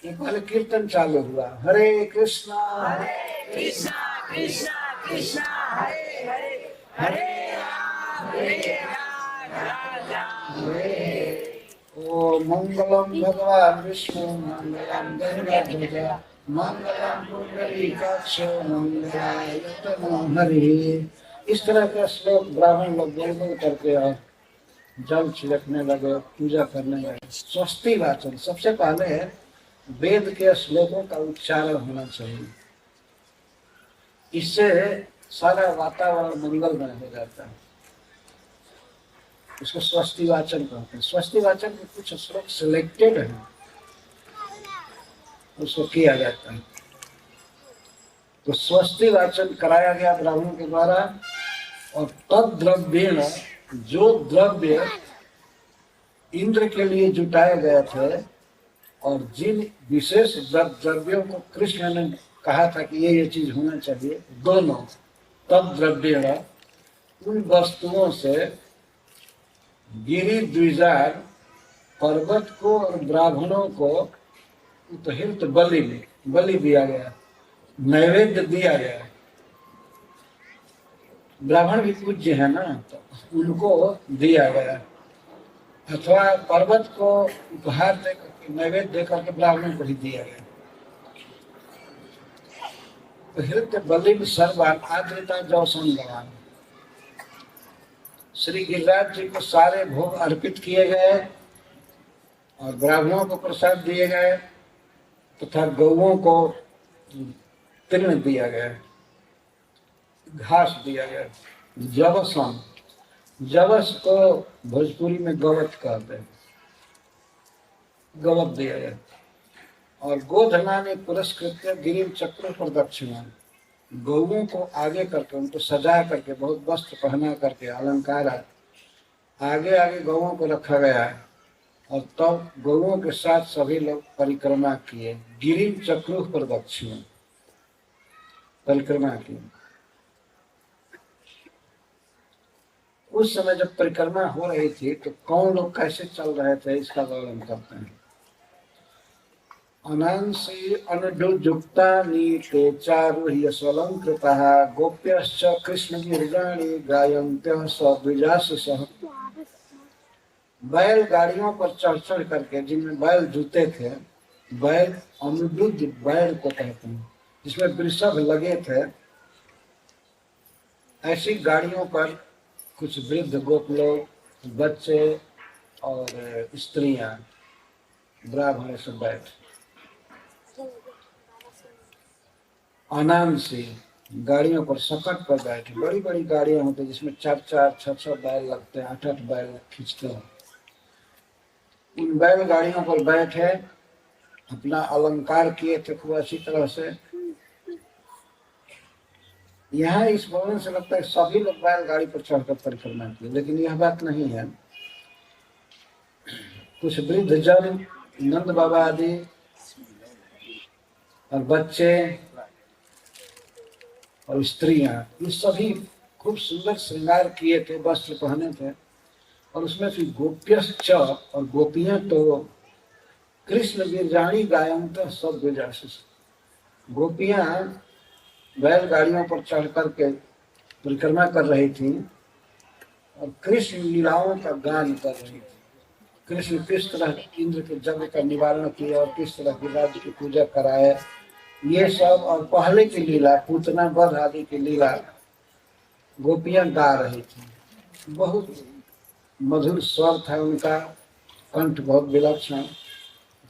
ये पहले कीर्तन चालू हुआ। हरे कृष्णा कृष्णा कृष्णा कृष्णा हरे हरे, हरे राम राम राम हरे। ओ मंगलम भगवान विष्णु मंगलम गरुड़ध्वज मंगलम पुंडरीकाक्ष मंगलाय तनो हरि। इस तरह का श्लोक ब्राह्मण लोग बोल बोल करके और जल छिड़कने लगे, पूजा करने लगे। स्वस्ति वाचन, सबसे पहले वेद के श्लोकों का उच्चारण होना चाहिए। इससे सारा वातावरण मंगलमय हो जाता है। उसको स्वस्ति वाचन कहते हैं। स्वस्ति वाचन में कुछ श्लोक सिलेक्टेड है, उसको किया जाता है। तो स्वस्ति वाचन कराया गया ब्राह्मणों के द्वारा। और तद द्रव्येण, जो द्रव्य इंद्र के लिए जुटाए गए थे और जिन विशेष द्रव्यों को कृष्ण ने कहा था कि ये चीज होना चाहिए, दोनों तद द्रव्येण, उन वस्तुओं से गिरि द्विजार, पर्वत को और ब्राह्मणों को उपहित बलि दिया गया, नैवेद्य दिया गया। ब्राह्मण भी पूज्य है ना, तो उनको दिया गया, अथवा पर्वत को उपहार देकर नैवेद्य देकर के ब्राह्मण को भी दिया गया। उपहित बलि सर्वान आद्रिता जौसन गवान, श्री गिरिराज जी को सारे भोग अर्पित किए गए और ब्राह्मणों को प्रसाद दिए गए तथा गौओं को तृण दिया गया, घास दिया गया। जवसम, जवस को भोजपुरी में गवत कहते हैं, गवत दिया गया। और गोधना ने पुरस्कृत गिरिम चक्र प्रदक्षिणा, गौओं को आगे करके उनको सजा करके बहुत वस्त्र पहना करके अलंकार आगे आगे गौओं को रखा गया है। और तब गौओं के साथ सभी लोग परिक्रमा किए, गिरिम चक्र प्रदक्षिणा परिक्रमा की। उस समय जब परिक्रमा हो रही थी तो कौन लोग कैसे चल रहे थे इसका वर्णन करते हैं। अनांसी अनुजुक्ता नीते चारुह्य स्वलंकृतः गोप्यश्च कृष्ण गिरिजाणि गायन्त्यः सद्विजाससः। बैल गाड़ियों पर चढ़ चढ़ करके, जिनमें बैल जूते थे, बैल अनुजुद बैल को कहते हैं, जिसमें वृषभ लगे थे, ऐसी गाड़ियों पर कुछ वृद्ध गोप लोग, बच्चे और स्त्रियां, ब्राह्मण सब बैठे। अनांसी गाड़ियों पर, सकट पर बैठे। बड़ी बड़ी गाड़ियां होती जिसमें 4-4, 6-6 बैल लगते हैं, 8-8 बैल खींचते हैं। उन बैल गाड़ियों पर बैठे अपना अलंकार किए थे खूब अच्छी तरह से। यहाँ इस वर्णन से लगता है सभी लोग बैलगाड़ी पर चढ़कर परिक्रमा किए, लेकिन यह बात नहीं है। कुछ वृद्ध जन, नंद बाबा आदि और बच्चे और स्त्रियां, ये सभी खूब सुंदर श्रृंगार किए थे, वस्त्र पहने थे। और उसमें फिर गोप्यश्च, और गोपियां तो कृष्ण गिरजाणी गायंत सब विजासिस, गोपियां बैलगाड़ियों पर चढ़ करके परिक्रमा कर रही थी और कृष्ण लीलाओं का गान कर रही थी। कृष्ण किस तरह इंद्र के यज्ञ का निवारण किया और किस तरह गिरिराज की पूजा कराए, ये सब, और पहले की लीला, पूतना वध आदि की लीला गोपियां गा रही थी। बहुत मधुर स्वर था उनका, कंठ बहुत विलक्षण,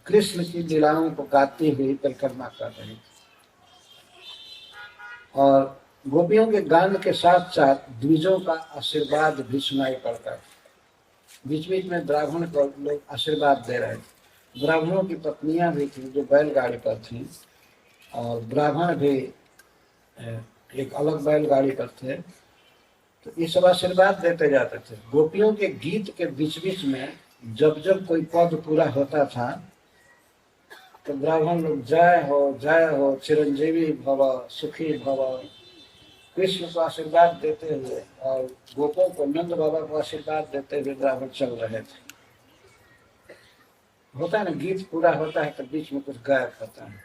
कृष्ण की लीलाओं को गाते हुए परिक्रमा कर रही थी। और गोपियों के गान के साथ साथ द्विजों का आशीर्वाद भी सुनाई पड़ता है। बीच बीच में ब्राह्मण को लोग आशीर्वाद दे रहे थे। ब्राह्मणों की पत्नियां भी थी जो बैलगाड़ी पर थी, और ब्राह्मण भी एक अलग बैलगाड़ी पर थे। तो ये सब आशीर्वाद देते जाते थे। गोपियों के गीत के बीच बीच में जब जब कोई पद पूरा होता था तो ब्राह्मण लोग जय हो, चिरंजीवी भव, सुखी भव, कृष्ण को आशीर्वाद देते हुए और गोपों को, नंद बाबा को आशीर्वाद देते हुए ब्राह्मण चल रहे थे। होता है ना, गीत पूरा होता है तो बीच में कुछ गायब होता है,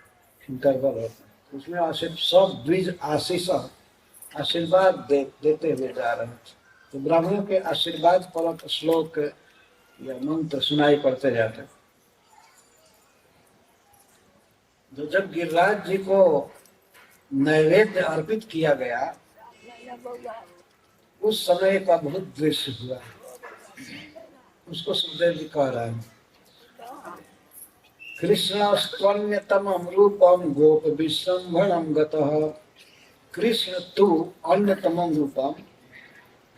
इंटरवल होता है, उसमें सब द्विज आशीष आशीर्वाद देते हुए जा रहे थे। तो ब्राह्मणों के आशीर्वाद परक श्लोक या मंत्र सुनाई पड़ते जाते। तो जब गिरिराज जी को नैवेद्य अर्पित किया गया उस समय एक अद्भुत दृश्य हुआ। उसको सुखदेव जी कह रहे हैं, कृष्ण स्वन्यतमं रूपम गोप विश्रंभणं गतः। कृष्ण तू अन्यतमं रूपम,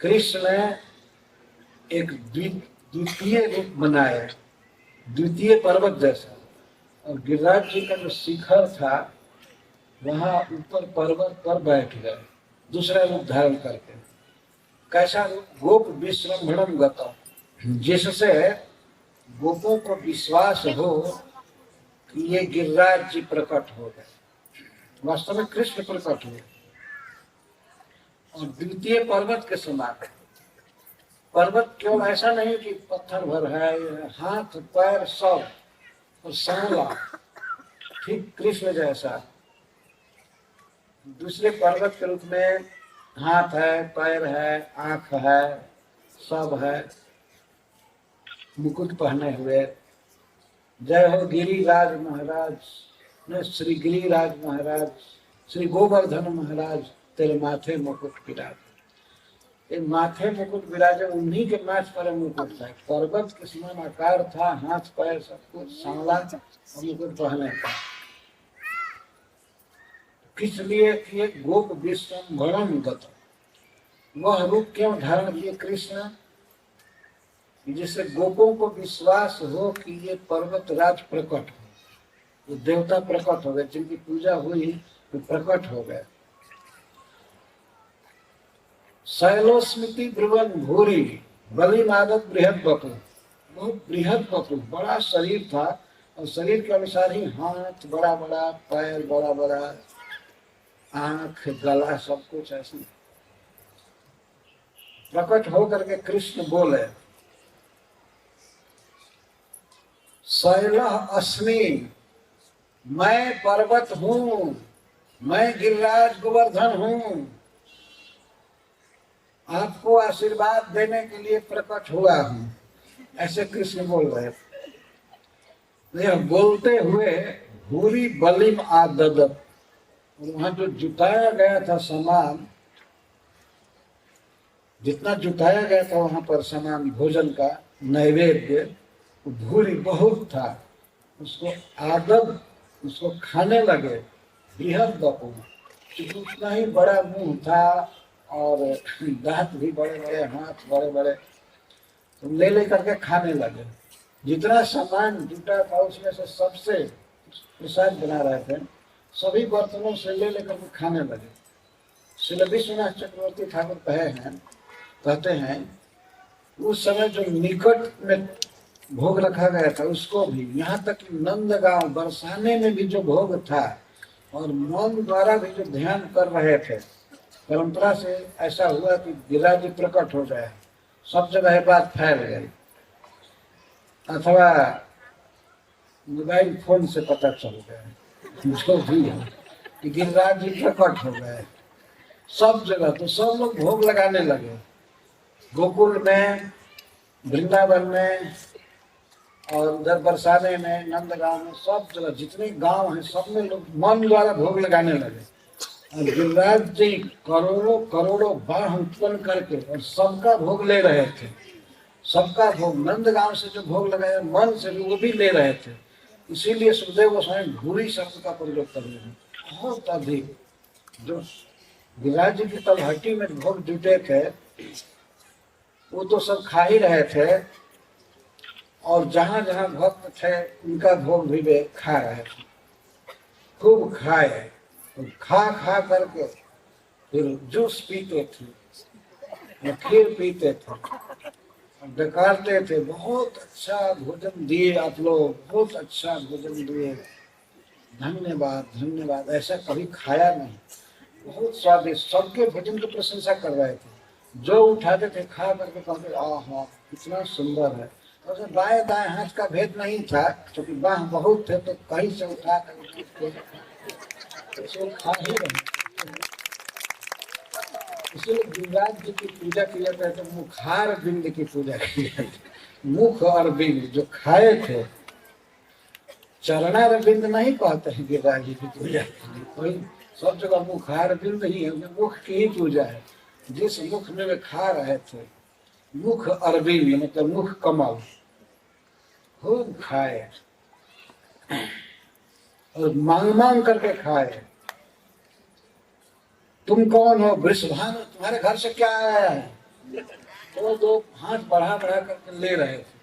कृष्ण एक द्वितीय रूप बनाया, द्वितीय पर्वत जैसा। और गिरिराज जी का जो शिखर था वहां ऊपर पर्वत पर बैठ गए दूसरा रूप धारण करके। कैसा रूप? गोप विश्रम्भणम गता, जिससे गोपों को विश्वास हो कि ये गिरिराज जी प्रकट हो गए, वास्तव में कृष्ण प्रकट हुए। और द्वितीय पर्वत के समान। पर्वत केवल ऐसा नहीं कि पत्थर भर है, हाथ पैर सब और सांवला, ठीक कृष्ण जैसा। दूसरे पर्वत के रूप में हाथ है, पैर है, आंख है, सब है, मुकुट पहने हुए। जय हो गिरिराज महाराज, ने श्री गिरिराज महाराज, श्री गोवर्धन महाराज, तेरे माथे मुकुट विराज। ये माथे मुकुट विराजे, उन्हीं के माथ पर मुकुट था। पर्वत के समान आकार था, हाथ पैर सब कुछ सांवला और मुकुट पहने था। किस लिए किए? गोप विश्रम्भणम गत। वह रूप क्यों धारण किए कृष्ण? जिससे गोपों को विश्वास हो कि ये पर्वत राज प्रकट हो, ये देवता प्रकट हो गए, जिनकी पूजा हुई वो प्रकट हो गए। शैलोस्मिति ब्रुवन भूरी बलि मादक बृहद बपु, बहुत बृहद बपु, बड़ा शरीर था। और शरीर के अनुसार ही हाथ बड़ा बड़ा, पैर बड़ा बड़ा, आंख, गला, सब कुछ ऐसे प्रकट होकर के कृष्ण बोले, शैलः अस्मि, मैं पर्वत हूं, मैं गिरिराज गोवर्धन हूं, आपको आशीर्वाद देने के लिए प्रकट हुआ हूं। ऐसे कृष्ण बोल रहे थे। यह बोलते हुए भूरी बलिम आददत, और वहां जो जुटाया गया था सामान, जितना जुटाया गया था वहां पर सामान भोजन का नैवेद्य, भूरी बहुत था। उसको आदब, उसको खाने लगे। बृहद बपू, क्योंकि उतना ही बड़ा मुंह था और दांत भी बड़े बड़े, हाथ बड़े बड़े, तो ले ले करके खाने लगे। जितना सामान जुटा था उसमें से सबसे प्रसाद बना रहे थे, सभी बर्तनों से ले लेकर के खाने लगे। श्री विश्वनाथ चक्रवर्ती ठाकुर कहते हैं उस समय जो निकट में भोग रखा गया था उसको भी, यहाँ तक कि नंदगांव बरसाने में भी जो भोग था, और मन द्वारा भी जो ध्यान कर रहे थे, परंपरा से ऐसा हुआ कि गिरिराज जी प्रकट हो गए, सब जगह बात फैल गई। अथवा मोबाइल फोन से पता चल गया जो भी है कि गिरिराज जी प्रकट हो गए सब जगह। तो सब लोग भोग लगाने लगे, गोकुल में, वृंदावन में, और उधर बरसाने में, नंदगांव में, सब जगह जितने गांव हैं सब में लोग मन द्वारा भोग लगाने लगे। और गिरिराज जी करोड़ों करोड़ों बाढ़ उत्पन्न करके और सबका भोग ले रहे थे। सबका भोग, नंदगांव से जो भोग लगाया मन से भी वो भी ले रहे थे। इसीलिए सुखदेव गोस्वामी भूरी शब्द का प्रयोग कर रहे हैं, बहुत अधिक। जो गिरिराज जी की तलहटी में भोग जुटे थे वो तो सब खा ही रहे थे, और जहां जहां भक्त थे उनका भोग भी वे खा रहे थे। खूब खाए, तो खा खा करके फिर जूस पीते थे, खीर पीते थे, डकारते थे, बहुत अच्छा भोजन दिए आप लोग, बहुत अच्छा भोजन दिए, धन्यवाद धन्यवाद, ऐसा कभी खाया नहीं, बहुत स्वादिष्ट। सबके भोजन की प्रशंसा कर रहे थे, जो उठाते थे खा करके कहते आहा कितना सुंदर है। और बाएं दाएं हाथ का भेद नहीं था, क्योंकि बाह बहुत थे तो कहीं से उठा कर खा ही रहे। इसलिए गिरिराज जी की पूजा की जाती है तो मुखार बिंद की पूजा की जाती है। मुख और बिंद जो खाए थे, चरणार बिंद नहीं कहते हैं गिरिराज जी की पूजा। कोई सब जगह मुखार बिंद ही है, मुख की ही पूजा है। जिस मुख में वे खा रहे थे, मुख अरविंद मतलब मुख कमल, खूब खाए और मांग मांग करके खाए। तुम कौन हो? वृषभानु, तुम्हारे घर से क्या आया है? तो दो हाथ बढ़ा बढ़ा करके ले रहे थे।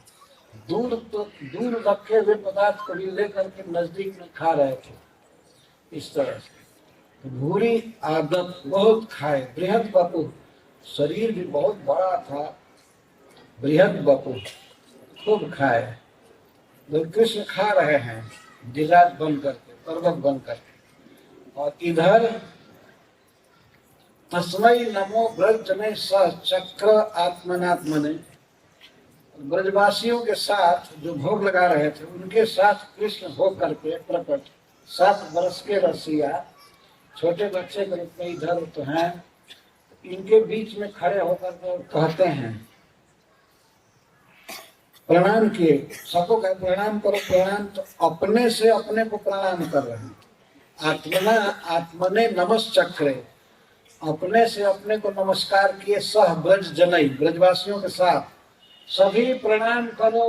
दूर रखे हुए पदार्थ को भी लेकर के नजदीक में खा रहे थे। इस तरह से तो बुरी आदत, बहुत खाए। बृहद बपु, शरीर भी बहुत बड़ा था। बृहद बपु, खूब खाए। तो कृष्ण खा रहे हैं गिरिराज बन करके, पर्वत बन करके। और इधर तस्मै नमो ब्रज में सह चक्र आत्मनात्मने, ब्रजवासियों के साथ जो भोग लगा रहे थे उनके साथ कृष्ण हो करके प्रकट। 7 वर्ष के रसिया, छोटे बच्चे के रूप में इधर तो हैं, इनके बीच में खड़े होकर के कहते हैं, प्रणाम किए। सबको कहे प्रणाम करो। प्रणाम तो अपने से अपने को प्रणाम कर रहे हैं। आत्मना आत्मने नमश्चक्रे, अपने से अपने को नमस्कार किए। सह ब्रज जनई, ब्रजवासियों के साथ सभी प्रणाम करो।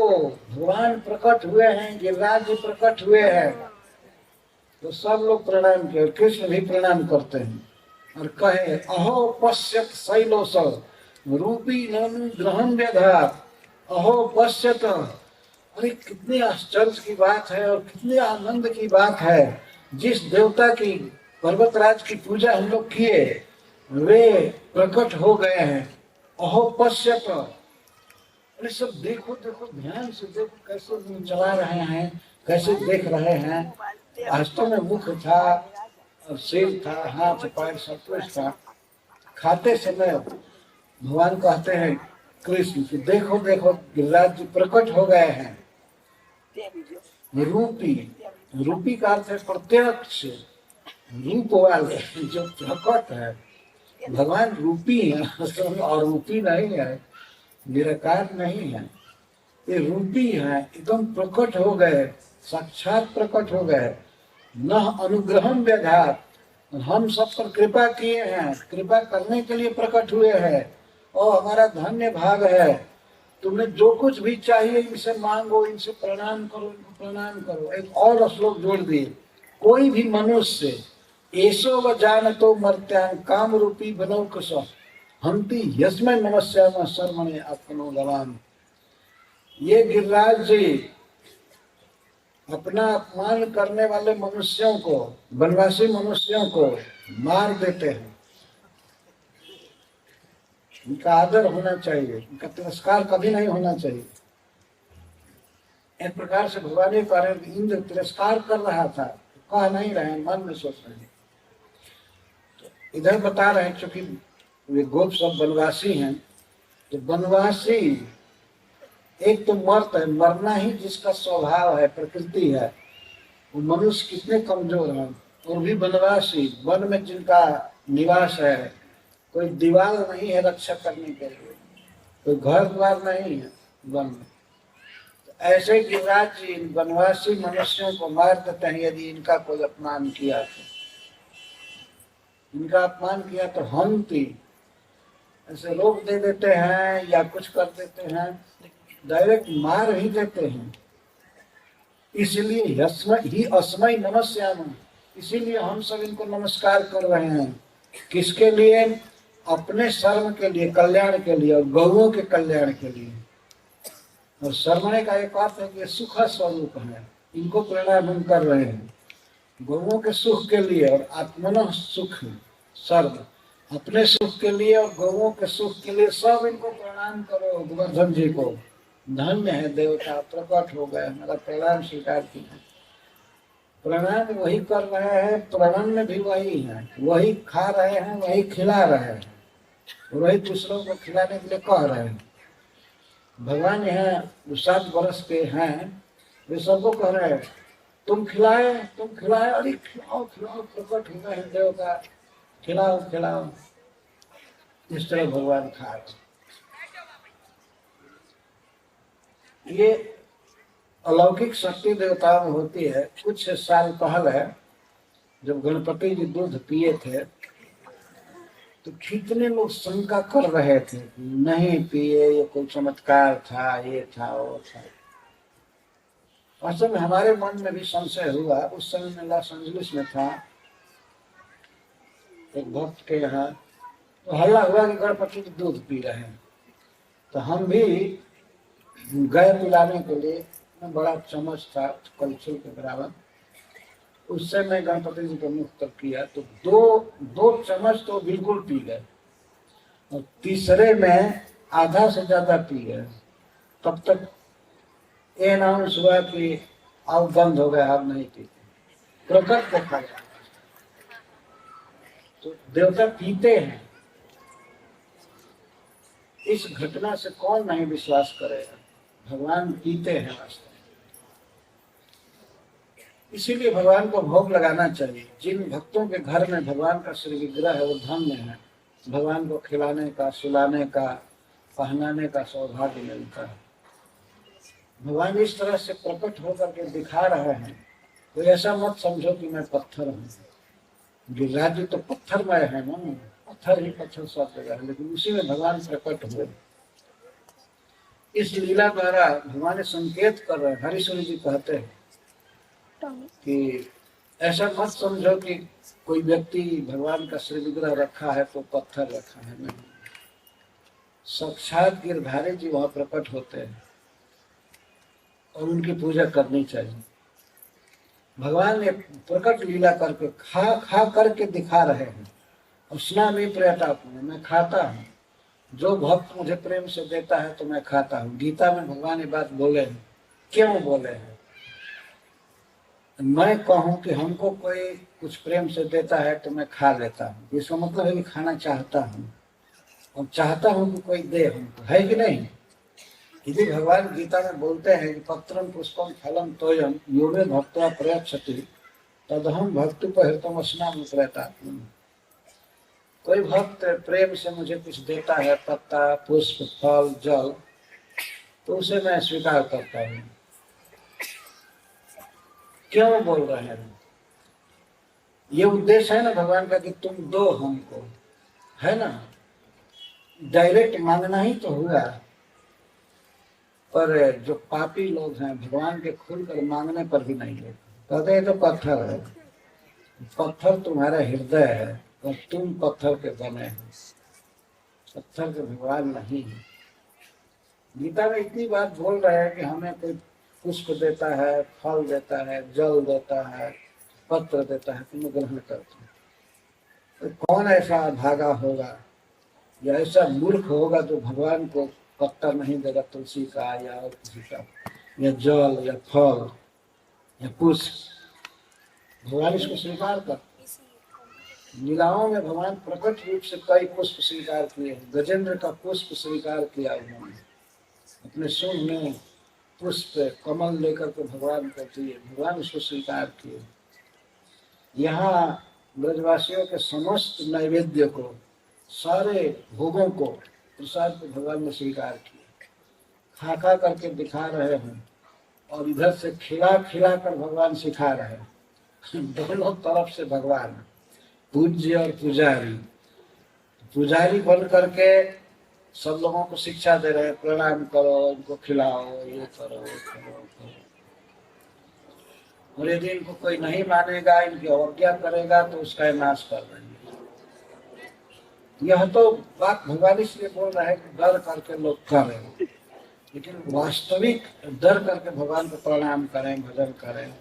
भगवान प्रकट हुए हैं, गिरिराज जी प्रकट हुए हैं, तो सब लोग प्रणाम किए। कृष्ण भी प्रणाम करते हैं और कहे, अहो पश्यत शैलोसव रूपी ननु ग्रहण व्यधात। अहो पश्यत, अरे कितनी आश्चर्य की बात है और कितनी आनंद की बात है। जिस देवता की, पर्वतराज की पूजा हम लोग किए, वे प्रकट हो गए हैं। अहो पश्यत, अरे सब देखो देखो, ध्यान से देखो, कैसे मुंह चला रहे हैं, कैसे देख रहे हैं। वास्तव में मुख था और सिर था, हाथ पैर सब कुछ था। खाते समय भगवान कहते हैं कृष्ण की, देखो देखो गिरिराज जी प्रकट हो गए हैं। रूपी, रूपी का अर्थ है प्रत्यक्ष, रूप वाले, जो प्रकट है। भगवान रूपी है और रूपी नहीं है, निराकार नहीं है, ये रूपी है। एकदम प्रकट हो गए, साक्षात प्रकट हो गए। न अनुग्रहम व्यघात, हम सब पर कृपा किए हैं, कृपा करने के लिए प्रकट हुए हैं। और हमारा धन्य भाग है। तुम्हें जो कुछ भी चाहिए इनसे मांगो, इनसे प्रणाम करो, इनको प्रणाम करो। एक और श्लोक जोड़ दिए, कोई भी मनुष्य ऐसो व जानतो मर्त्यान काम रूपी बनो कुश हंति यस्मै नमस्याम सर्वणे अपनो लवाम। ये गिरिराज जी अपना अपमान करने वाले मनुष्यों को, वनवासी मनुष्यों को मार देते हैं। इनका आदर होना चाहिए, इनका तिरस्कार कभी नहीं होना चाहिए। एक प्रकार से भगवान ये कह रहे हैं, इंद्र तिरस्कार कर रहा था, कह नहीं रहे, मन में सोच रहे हैं। तो इधर बता रहे हैं, क्योंकि वे गोप सब वनवासी हैं, तो वनवासी एक तो मर्त है, मरना ही जिसका स्वभाव है, प्रकृति है। वो मनुष्य कितने कमजोर हैं, और भी वनवासी, वन में जिनका निवास है, कोई दीवार नहीं है रक्षा करने के लिए, कोई घर द्वार नहीं है वन में। तो ऐसे गिरिराज जी वनवासी मनुष्यों को मार देते हैं यदि इनका कोई अपमान किया तो। इनका अपमान किया तो हम थी, ऐसे रोक दे देते हैं या कुछ कर देते हैं, डायरेक्ट मार ही देते हैं। इसलिए ही अस्मै नमस्याम, इसीलिए हम सब इनको नमस्कार कर रहे हैं। किसके लिए? अपने शर्म के लिए, कल्याण के लिए, और गौओं के कल्याण के लिए। और शर्मणे का एक अर्थ है कि सुख स्वरूप है, इनको प्रणाम हम कर रहे हैं गौओं के सुख के लिए। और आत्मन सुख सर्व, अपने सुख के लिए और गौओं के सुख के लिए सब इनको प्रणाम करो। गोवर्धन जी को धन्य है देवता, प्रकट हो गए, हमारा प्रणाम स्वीकार किया। प्रणाम वही कर रहे हैं, प्रणाम भी वही है, वही खा रहे हैं, वही खिला रहे हैं, वही दूसरों को खिलाने के लिए कह रहे हैं। भगवान यहाँ 7 वर्ष के हैं, वे सबको कह रहे हैं तुम खिलाए, तुम खिलाए, अरे खिलाओ खिलाओ, प्रकट हो गए हैं देवता, खिलाओ खिलाओ। इस तरह भगवान खा रहे। ये अलौकिक शक्ति देवताओं में होती है। कुछ साल पहले जब गणपति जी दूध पिए थे तो कितने लोग शंका कर रहे थे, नहीं पिए, ये कोई चमत्कार था, ये था वो था। वास्तव में हमारे मन में भी संशय हुआ। उस समय में लॉस एंजलिस में था, एक भक्त के यहाँ तो हल्ला हुआ कि गणपति जी दूध पी रहे हैं। तो हम भी गए पिलाने के लिए, बड़ा चम्मच था कलछुल के बराबर, उससे मैं गणपति जी को मुख तक किया तो दो चम्मच तो बिल्कुल पी गए, और तीसरे में आधा से ज्यादा पी गए। तब तक ये अनाउंस हुआ कि अब बंद हो गया, अब नहीं पीते। प्रकट देखा गया तो देवता पीते हैं। इस घटना से कौन नहीं विश्वास करेगा, भगवान पीते हैं वास्तव में। इसीलिए भगवान को भोग लगाना चाहिए। जिन भक्तों के घर में भगवान का श्री विग्रह है वो धन्य है, भगवान को खिलाने का, सुलाने का, पहनाने का सौभाग्य मिलता है। भगवान इस तरह से प्रकट होकर के दिखा रहे हैं, तो ऐसा मत समझो कि मैं पत्थर हूँ। गिरिराज जी तो पत्थरमय है ना, पत्थर ही पत्थर सब जगह है, लेकिन उसी में भगवान प्रकट हुए। इस लीला द्वारा भगवान संकेत कर रहे हैं। हरीश्वरी जी कहते हैं कि ऐसा मत समझो कि कोई व्यक्ति भगवान का श्री विग्रह रखा है तो पत्थर रखा है, नहीं। साक्षात गिरधारी जी वहां प्रकट होते हैं और उनकी पूजा करनी चाहिए। भगवान ने प्रकट लीला करके खा करके दिखा रहे हैं। और स्नामी पर्यटात्मा, मैं खाता हूँ, जो भक्त मुझे प्रेम से देता है तो मैं खाता हूँ। गीता में भगवान ये बात बोले हैं। क्यों बोले हैं? मैं कहूँ कि हमको कोई कुछ प्रेम से देता है तो मैं खा लेता हूँ, इसका मतलब है कि खाना चाहता हूँ, और चाहता हूँ कि कोई दे हमको, है कि नहीं? यदि भगवान गीता में बोलते हैं कि पत्रम पुष्पम फलम तोयम योगे भक्त्या प्रयच्छति तदहम भक्तुपहृतम स्नामि पर्यटात्मा। कोई भक्त प्रेम से मुझे कुछ देता है, पत्ता, पुष्प, फल, जल, तो उसे मैं स्वीकार करता हूँ। क्यों बोल रहे हैं? ये उद्देश्य है ना भगवान का कि तुम दो हमको, है ना। डायरेक्ट मांगना ही तो हुआ, पर जो पापी लोग हैं भगवान के खुलकर मांगने पर भी नहीं लेते, कहते हैं तो पत्थर है। पत्थर तुम्हारा हृदय है और तुम पत्थर के बने हो, पत्थर के भगवान नहीं है। गीता में इतनी बात बोल रहे हैं कि हमें कोई पुष्प देता है, फल देता है, जल देता है, पत्र देता है, तुम ग्रहण करते हो। तो कौन ऐसा भागा होगा या ऐसा मूर्ख होगा जो भगवान को पत्ता नहीं देगा, तुलसी का या और किसी का, या जल या फल या पुष्प। भगवान इसको स्वीकार कर। लीलाओं में भगवान प्रकट रूप से कई पुष्प स्वीकार किए हैं। गजेंद्र का पुष्प स्वीकार किया उन्होंने, अपने सूंड में पुष्प कमल लेकर के भगवान को दिए, भगवान उसको स्वीकार किए। यहाँ ब्रजवासियों के समस्त नैवेद्य को, सारे भोगों को, प्रसाद को भगवान ने स्वीकार किया। खा करके दिखा रहे हैं और इधर से खिला खिला कर भगवान सिखा रहे हैं। दोनों तरफ से भगवान, पूज्य और पुजारी। पुजारी बन करके सब लोगों को शिक्षा दे रहे हैं, प्रणाम करो, इनको खिलाओ, ये करो, वो करो। और यदि इनको कोई नहीं मानेगा, इनकी अवज्ञा करेगा तो उसका नाश कर देंगे। यह तो बात भगवान इसलिए बोल रहा है कि डर करके लोग करें, लेकिन वास्तविक डर करके भगवान को प्रणाम करें, भजन करें।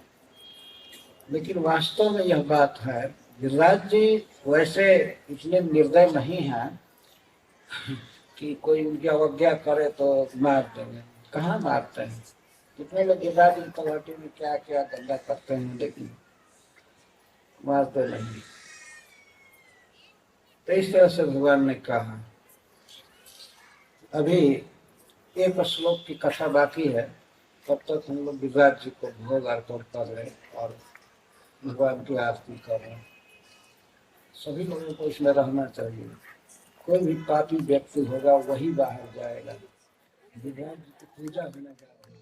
लेकिन वास्तव में यह बात है, गिरिराज जी वैसे इतने निर्दय नहीं है कि कोई उनकी अवज्ञा करे तो मार देंगे। कहाँ मारते हैं? कितने लोग गिरिराज जी तलहटी में क्या क्या गंदा करते हैं, लेकिन मारते नहीं। तो इस तरह से भगवान ने कहा। अभी एक श्लोक की कथा बाकी है, तब तक हम लोग गिरिराज जी को भोग अर्पण कर रहे और भगवान की आरती कर रहे हैं। सभी लोगों को इसमें रहना चाहिए। कोई भी पापी व्यक्ति होगा वही बाहर जाएगा। गिरिराज जी की पूजा होने जा रही है।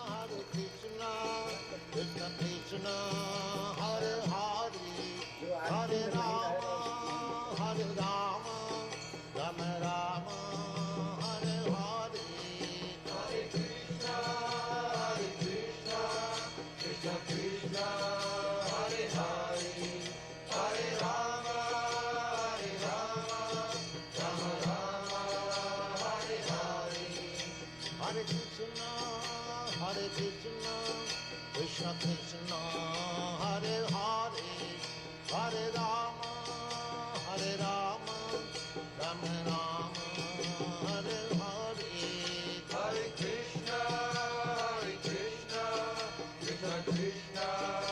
हरे कृष्णा कृष्ण कृष्ण हरे हरे, जो हरे आरती में नहीं राम रहेगा उसको हरे राम राम राम हरे हरे। हरे कृष्णा कृष्ण कृष्ण हरे हरे, हरे राम राम राम हरे Krishna